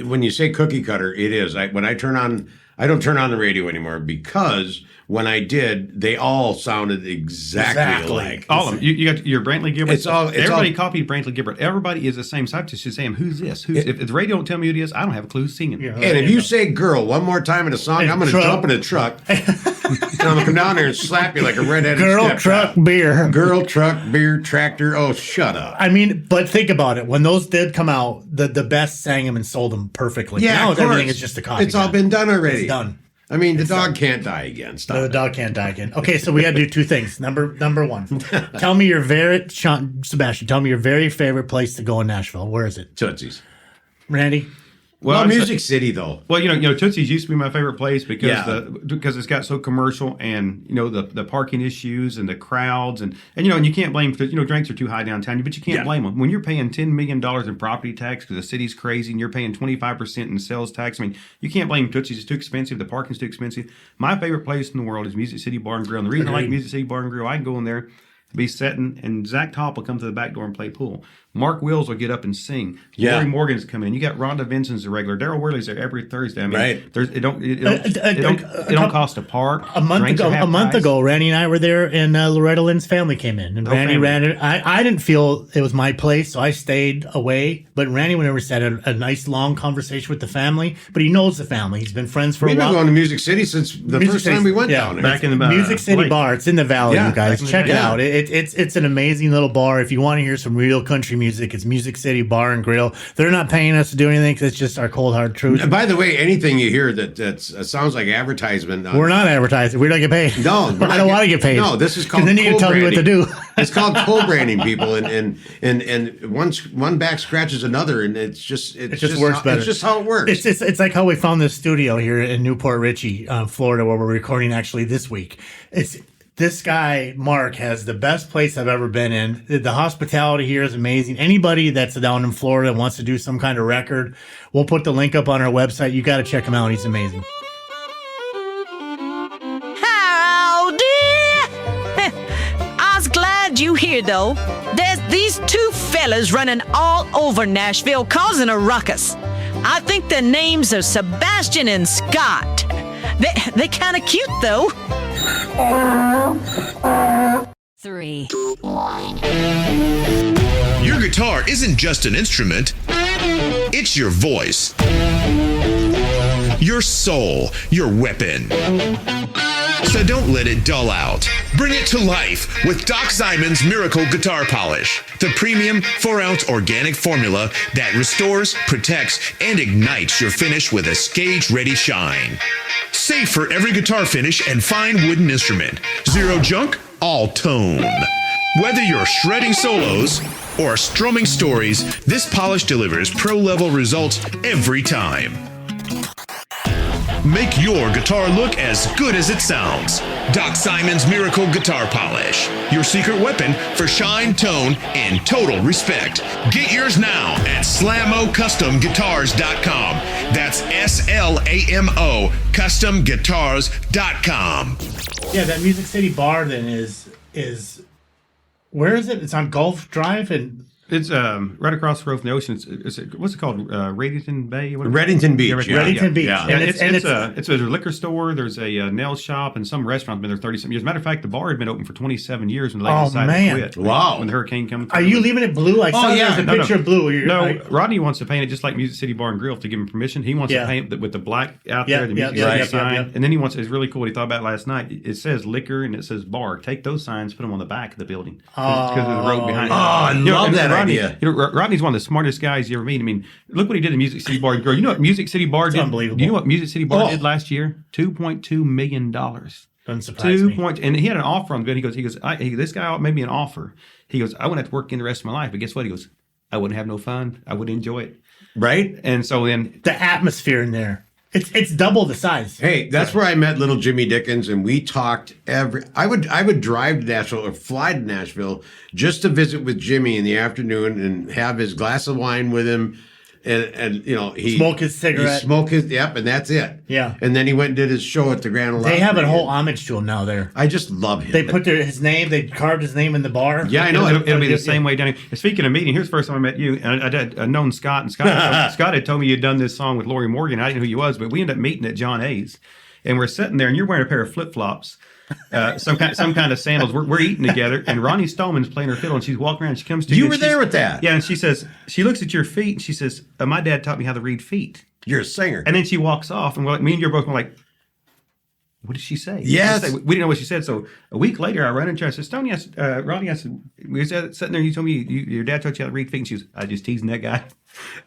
when you say cookie cutter, it is. I don't turn on the radio anymore because when I did, they all sounded exactly alike. All of them. You got your Brantley Gilbert. Everybody all copied Brantley Gilbert. Everybody is the same. So I'm just saying, who's this? If the radio don't tell me who it is, I don't have a clue who's singing. Yeah, and if you say "girl" one more time in a song, I'm going to jump in a truck and I'm going to come down there and slap you like a redheaded girl, truck, beer. Girl, truck, beer, tractor. Oh, shut up. I mean, but think about it. When those did come out, the best sang them and sold them perfectly. Yeah, now everything is just a copy. It's all been done already. It's done. I mean, the dog can't die again. Stop. No, the dog can't die again. Okay, so we got to do 2 things. Number one, tell me Sebastian, tell me your very favorite place to go in Nashville. Where is it? Tootsie's. Randy? Well, Music City, though. Well, Tootsie's used to be my favorite place because it's got so commercial and the parking issues and the crowds and you can't blame drinks are too high downtown, but you can't blame them when you're paying $10 million in property tax because the city's crazy and you're paying 25% in sales tax. I mean, you can't blame Tootsie's. It's too expensive. The parking's too expensive. My favorite place in the world is Music City Bar and Grill. And the reason I like Music City Bar and Grill, I can go in there, be sitting, and Zach Top will come to the back door and play pool. Mark Wills will get up and sing. Yeah. Larry Morgan's come in. You got Rhonda Vinson's a regular. Daryl Worley's there every Thursday. I mean, right. It don't cost to park. A month ago, Randy and I were there, and Loretta Lynn's family came in, and Randy ran it. I didn't feel it was my place, so I stayed away. But Randy went over, had a nice long conversation with the family. But he knows the family. He's been friends for a while. We've been going to Music City since the first time we went down there. Back in the Music City Bar. It's in the Valley, you guys. Check it out. It's an amazing little bar. If you want to hear some real country music, it's Music City Bar and Grill. They're not paying us to do anything because it's just our cold hard truth. By the way, anything you hear that sounds like advertisement. We're not advertising. We don't get paid. No, I don't want to get paid. No, this is called. Then you can tell me what to do. It's called co-branding, people, and one back scratches another, and it just works better. It's just how it works. It's like how we found this studio here in Newport Richey, Florida, where we're recording actually this week. This guy, Mark, has the best place I've ever been in. The hospitality here is amazing. Anybody that's down in Florida and wants to do some kind of record, we'll put the link up on our website. You got to check him out. He's amazing. Howdy! I was glad you here, though. There's these 2 fellas running all over Nashville causing a ruckus. I think their names are Sebastian and Scott. They're kind of cute, though. 3. Your guitar isn't just an instrument, it's your voice, your soul, your weapon. So don't let it dull out. Bring it to life with Doc Simon's Miracle Guitar Polish, the premium 4-ounce organic formula that restores, protects, and ignites your finish with a stage-ready shine. Safe for every guitar finish and fine wooden instrument. Zero junk, all tone. Whether you're shredding solos or strumming stories, this polish delivers pro-level results every time. Make your guitar look as good as it sounds. Doc Simon's Miracle Guitar Polish. Your secret weapon for shine, tone, and total respect. Get yours now at SlamoCustomGuitars.com. That's SLAMO CustomGuitars.com. Yeah, that Music City Bar then is where is it? It's on Gulf Drive and It's right across the road from the ocean. What's it called? Reddington Bay? Reddington Beach. Reddington Beach. Yeah. It's a liquor store. There's a nail shop and some restaurant been there 30-some years. Matter of fact, the bar had been open for 27 years when the lady decided to quit. Wow. When the hurricane came through. Are you leaving it blue? I saw there's a picture of blue. Rodney wants to paint it just like Music City Bar and Grill to give him permission. He wants to paint it with the black out there, the Music City sign. And then he wants, it's really cool what he thought about last night. It says liquor and it says bar. Take those signs, put them on the back of the building. Because of the road behind it. I love that idea. Rodney's one of the smartest guys you ever meet. I mean, look what he did in Music City Bar and Grill. You know what Music City Bar did? Unbelievable. Do you know what Music City Bar did last year? $2.2 million. Doesn't surprise me. And he had an offer on the bid. He goes, this guy made me an offer. He goes, I wouldn't have to work in the rest of my life. But guess what? He goes, I wouldn't have no fun. I wouldn't enjoy it. Right? And so then the atmosphere in there. It's double the size. Hey, that's where I met little Jimmy Dickens, and we talked I would drive to Nashville or fly to Nashville just to visit with Jimmy in the afternoon and have his glass of wine with him, and he smoke his cigarette, and that's it. Yeah, and then he went and did his show at the Grand Ole Opry. They have a whole homage to him now there. I just love him. They put his name. They carved his name in the bar. Yeah, I know. It'll be the same way down here. Speaking of meeting, here's the first time I met you. And I'd known Scott, and Scott had told me you'd done this song with Lori Morgan. I didn't know who you was, but we ended up meeting at John A's, and we're sitting there, and you're wearing a pair of flip flops. Some kind of sandals. We're eating together, and Ronnie Stoneman's playing her fiddle, and she's walking around. And she comes to you. You were there with that, yeah. And she says, she looks at your feet, and she says, "My dad taught me how to read feet." You're a singer, and then she walks off, and me and you both were like, "What did she say?" Yes, we didn't know what she said. So a week later, I run into her. I said, "Stoney, Ronnie, I said, we were sitting there. You told me your dad taught you how to read feet." And she was, "I just teasing that guy."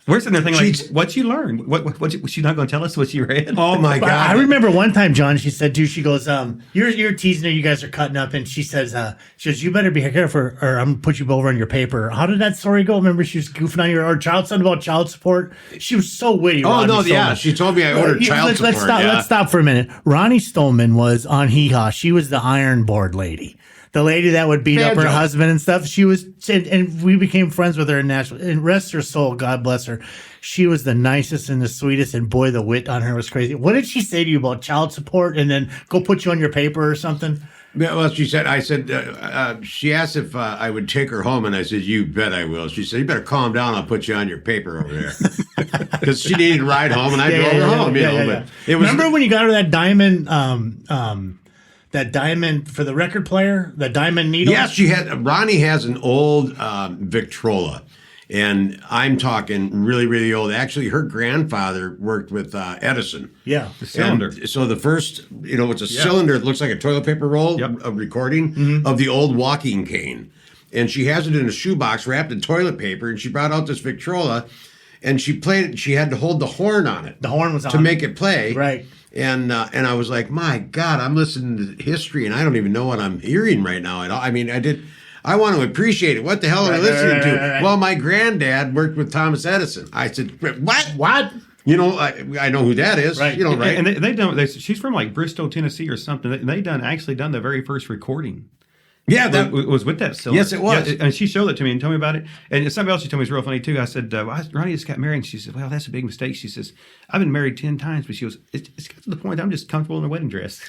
We're sitting there thinking, like, what'd you learn? What she's not going to tell us what she read? Oh my God! I remember one time, John. She said, "Dude, she goes, you're teasing her. You guys are cutting up." And she says, "You better be careful, or I'm gonna put you over on your paper." How did that story go? Remember, she was goofing on something about child support. She was so witty. Oh no, yeah, she told me I ordered child support. Let's stop for a minute. Ronnie Stoneman was on Hee Haw. She was the iron board lady. The lady that would beat up her husband and stuff. She was, and we became friends with her in Nashville. And rest her soul, God bless her. She was the nicest and the sweetest, and boy, the wit on her was crazy. What did she say to you about child support and then go put you on your paper or something? Well, she said, she asked if I would take her home, and I said, "You bet I will." She said, "You better calm down. I'll put you on your paper over there." Because she needed a ride home, and I drove her home, But it was, remember when you got her that diamond, that diamond for the record player, the diamond needle? Yes, Ronnie has an old Victrola. And I'm talking really, really old. Actually, her grandfather worked with Edison. Yeah, the cylinder. And so the first, it's a cylinder. It looks like a toilet paper roll, a recording of the old walking cane. And she has it in a shoebox wrapped in toilet paper. And she brought out this Victrola, and she played it. She had to hold the horn on it. The horn was on to make it play. Right. And I was like, my God, I'm listening to history, and I don't even know what I'm hearing right now at all. I mean, I want to appreciate it. What the hell am I listening to? Right. Well, my granddad worked with Thomas Edison. I said, what? What? I know who that is. Right. Right? And they done. She's from like Bristol, Tennessee, or something. They actually done the very first recording. Yeah, that was with that cylinder. Yes, it was. Yeah, and she showed it to me and told me about it. And something else she told me is real funny too. I said, Ronnie just got married. And she said, well, that's a big mistake. She says, I've been married 10 times. But she goes, it's got to the point I'm just comfortable in a wedding dress.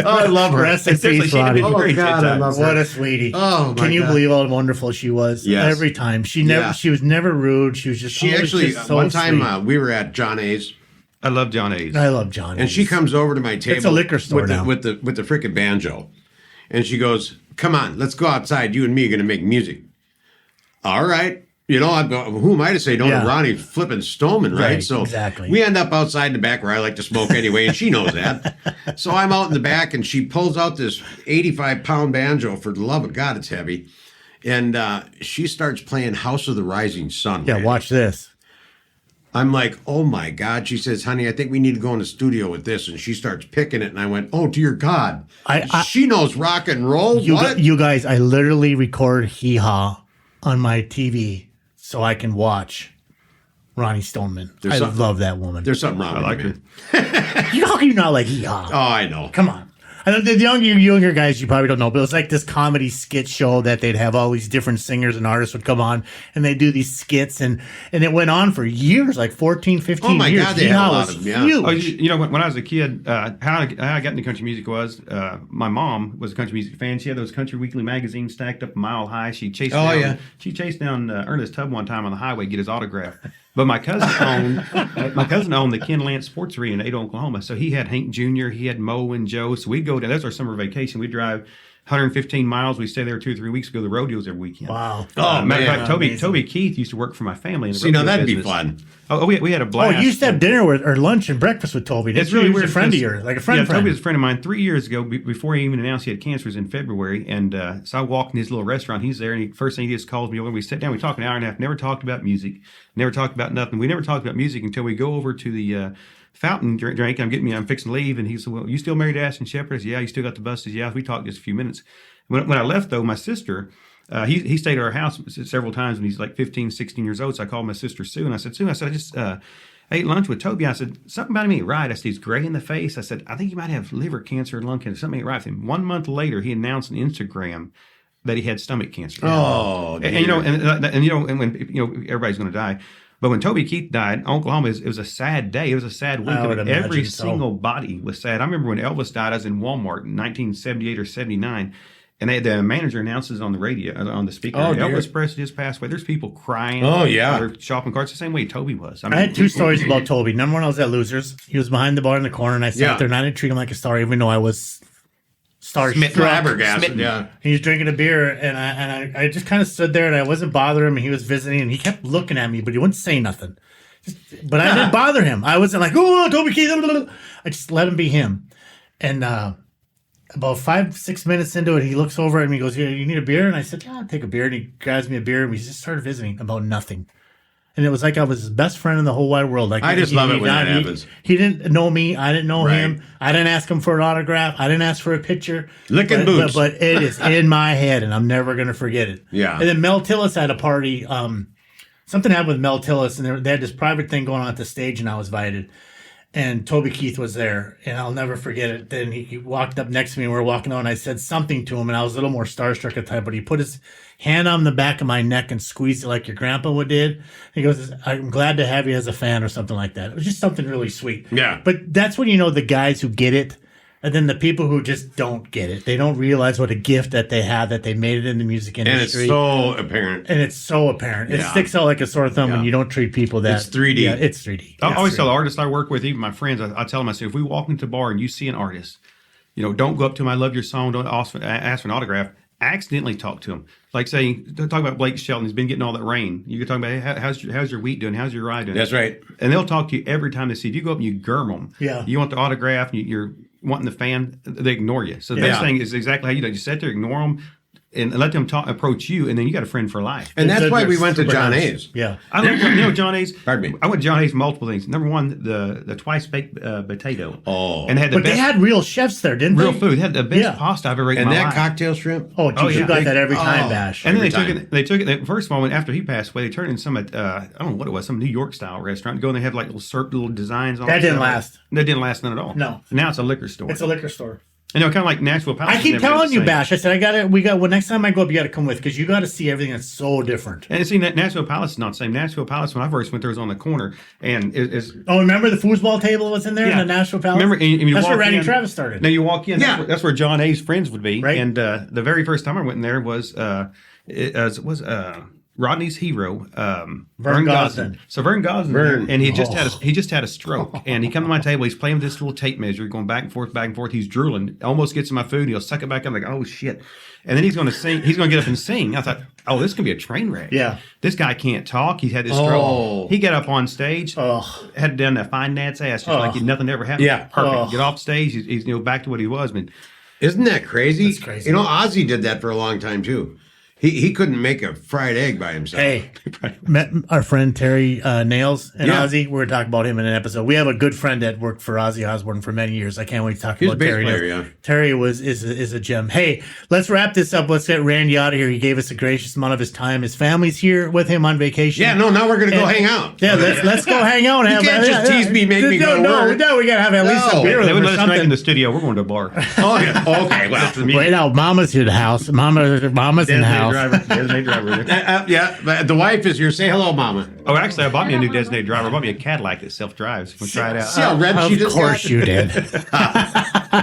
I love her. Rest in peace, Ronnie. Oh, God, I love her. What a sweetie. Oh, my Can you God. believe how wonderful she was? Yes. Every time. She was never rude. She was just so one time sweet. we were at John A's. I love John A's. I love John A's. And she comes over to my table. It's a liquor store with now. with the frickin' banjo. And she goes, come on, let's go outside. You and me are going to make music. All right. Who am I to say no to Ronnie flipping Stoneman, right? So exactly. We end up outside in the back where I like to smoke anyway, and she knows that. So I'm out in the back, and she pulls out this 85-pound banjo. For the love of God, it's heavy. And she starts playing House of the Rising Sun. Yeah, watch this. I'm like, oh my God. She says, honey, I think we need to go in the studio with this. And she starts picking it. And I went, oh, dear God. She knows rock and roll. You guys, I literally record Hee Haw on my TV so I can watch Ronnie Stoneman. I love that woman. There's something wrong with her. you. How can you not like Hee Haw? Oh, I know. Come on. I know the younger guys you probably don't know, but it was like this comedy skit show that they'd have all these different singers and artists would come on and they do these skits and it went on for years, like 14, 15 years. Oh my God, they had a lot of huge. Oh, you know, when I was a kid, how I got into country music was my mom was a country music fan. She had those country weekly magazines stacked up a mile high. She chased down Ernest Tubb one time on the highway to get his autograph. But my cousin owned the Ken Lance Sports Arena in Ada, Oklahoma. So he had Hank Jr., he had Mo and Joe. So we'd go down. That's our summer vacation. We'd drive 115 miles. We'd stay there 2 or 3 weeks, go to the rodeos every weekend. Wow. Matter of fact, Toby Keith used to work for my family in the rodeo that'd business. be fun. Oh, we had a blast. Oh, you used to have dinner with, or lunch and breakfast with Toby. That's really weird. A friend of yours, like a friend. Yeah, Toby was a friend of mine 3 years ago. Before he even announced he had cancer, it was in February, and so I walked in his little restaurant. He's there, and first thing he just calls me over. We sit down, we talk an hour and a half. Never talked about music. Never talked about nothing. We never talked about music until we go over to the fountain drink. I'm fixing to leave, and he said, "Well, you still married to Ashton Shepherd?" I said, "Yeah." "You still got the buses?" "Yeah." We talked just a few minutes. When I left, though, my sister. He stayed at our house several times when he's like 15, 16 years old. So I called my sister Sue, and I said, "Sue," I just ate lunch with Toby. I said, "Something about him ain't right." I said, "He's gray in the face." I said, "I think he might have liver cancer and lung cancer. Something ain't right with him." 1 month later, he announced on Instagram that he had stomach cancer. Oh, and when everybody's going to die. But when Toby Keith died, Oklahoma, it was a sad day. It was a sad week. Every single body was sad. I remember when Elvis died, I was in Walmart in 1978 or 79. And the manager announces on the radio, on the speaker, Elvis Presley just passed away. There's people crying. Oh, yeah. Or shopping carts, the same way Toby was. I had two stories about Toby. Number one, I was at Losers. He was behind the bar in the corner, and I sat there, and I didn't treat him like a star, even though I was flabbergasted. Yeah. He was drinking a beer, and I just kind of stood there, and I wasn't bothering him, and he was visiting, and he kept looking at me, but he wouldn't say nothing. But I didn't bother him. I wasn't like, "Oh, Toby Keith." I just let him be him. And about 5-6 minutes into it, he looks over at me and goes, "Here, you need a beer?" And I said, "Yeah, I'll take a beer." And he grabs me a beer, and we just started visiting about nothing. And it was like I was his best friend in the whole wide world. Like I just love it when that happens. He didn't know me. I didn't know him. I didn't ask him for an autograph. I didn't ask for a picture. Licking boots. But it is in my head, and I'm never going to forget it. Yeah. And then Mel Tillis had a party. Something happened with Mel Tillis, and they had this private thing going on at the stage, and I was invited. And Toby Keith was there, and I'll never forget it. Then he walked up next to me, and we were walking on, and I said something to him, and I was a little more starstruck at the time, but he put his hand on the back of my neck and squeezed it like your grandpa would did. He goes, "I'm glad to have you as a fan," or something like that. It was just something really sweet. Yeah. But that's when you know the guys who get it, and then the people who just don't get it. They don't realize what a gift that they have, that they made it in the music industry. And it's so apparent. It sticks out like a sore thumb when you don't treat people that. It's 3D. Yeah, it's 3D. I always tell the artists I work with, even my friends, I tell them, I say, if we walk into a bar and you see an artist, don't go up to him, "I love your song," don't ask for an autograph. Accidentally talk to him. Like saying, talk about Blake Shelton. He's been getting all that rain. You can talk about, "Hey, how's your wheat doing? How's your rye doing?" That's right. And they'll talk to you every time they see you. If you go up and you gurm them, you want the autograph, and you're wanting the fan, they ignore you. So the best thing is exactly how you do. You sit there, ignore them, and let them approach you, and then you got a friend for life. And that's why we went to John A's. Yeah. I love John A's. Pardon me. I went to John A's multiple things. Number one, the twice baked potato. Oh. And they had real chefs there, didn't they? Real food. They had the best pasta I've ever eaten in my life. And that cocktail shrimp. Oh, geez, you got that every time, Bash. And then they took it. First of all, after he passed away, they turned it in some, I don't know what it was, some New York style restaurant. Go and they have like little designs on it. That didn't last. That didn't last none at all. No. Now it's a liquor store. It's a liquor store. Kind of like Nashville Palace. I keep telling you, Bash. I said, next time I go up, you got to come with, because you got to see everything that's so different. And see, Nashville Palace is not the same. Nashville Palace, when I first went there, was on the corner. And remember the foosball table was in there in the Nashville Palace? Remember, that's where Randy Travis started. Now you walk in, that's where John A's friends would be. Right. And the very first time I went in there was Rodney's hero, Vern Gosdin. So Vern Gosdin, and he just had a stroke, and he come to my table. He's playing with this little tape measure, going back and forth. He's drooling, almost gets in my food. And he'll suck it back. I'm like, oh shit! And then he's going to sing. He's going to get up and sing. I thought, oh, this can be a train wreck. Yeah, this guy can't talk. He's had this stroke. He got up on stage, had done that fine dance ass, just like nothing ever happened. Yeah, perfect. Get off stage. He's back to what he was. Isn't that crazy? That's crazy. Ozzy did that for a long time too. He couldn't make a fried egg by himself. Hey, met our friend Terry Nails and Yeah. Ozzy. We're going to talk about him in an episode. We have a good friend that worked for Ozzy Osbourne for many years. I can't wait to talk He's a about bass Terry. player, Nails. yeah. Terry is a gem. Hey, let's wrap this up. Let's get Randy out of here. He gave us a gracious amount of his time. His family's here with him on vacation. Yeah, no, now we're going to go hang out. Yeah, let's go hang out. And You can't just tease me, make me go to work. No, we got to have at least a beer with They him wouldn't or let us back in something. the studio. We're going to a bar. Oh, yeah. Okay, well. Wait out. Mama's here, the house. Mama's in the house. Designated driver. Yeah, but the wife is here. Say hello, Mama. Oh, actually, I bought me a new designated driver. I bought me a Cadillac that self-drives. We'll try it See out. how red she Of just course got? you did.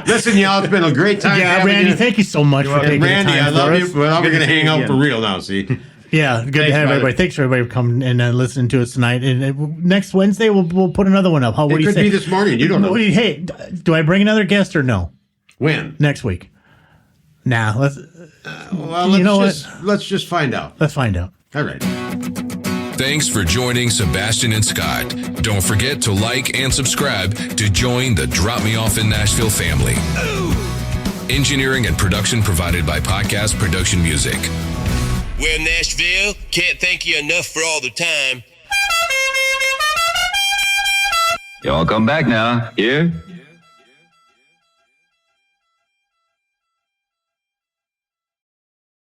Listen, y'all, it's been a great time. Yeah, having Randy, you. thank you so much for taking And Randy, the time I love for you. us. Well, we're Good going to to see hang you out again. for real now, see? Yeah, good Thanks, to have brother. everybody. Thanks for everybody coming and listening to us tonight. And next Wednesday, we'll put another one up. What It do you could say? be this morning. You don't know. Hey, do I bring another guest or no? When? Next week. Nah, let's Well, You know let's just find out. let's find out. All right. Thanks for joining Sebastian and Scott. Don't forget to like and subscribe to join the Drop Me Off in Nashville family. Engineering and production provided by Podcast Production Music. Well, Nashville, can't thank you enough for all the time. Y'all come back now. Here?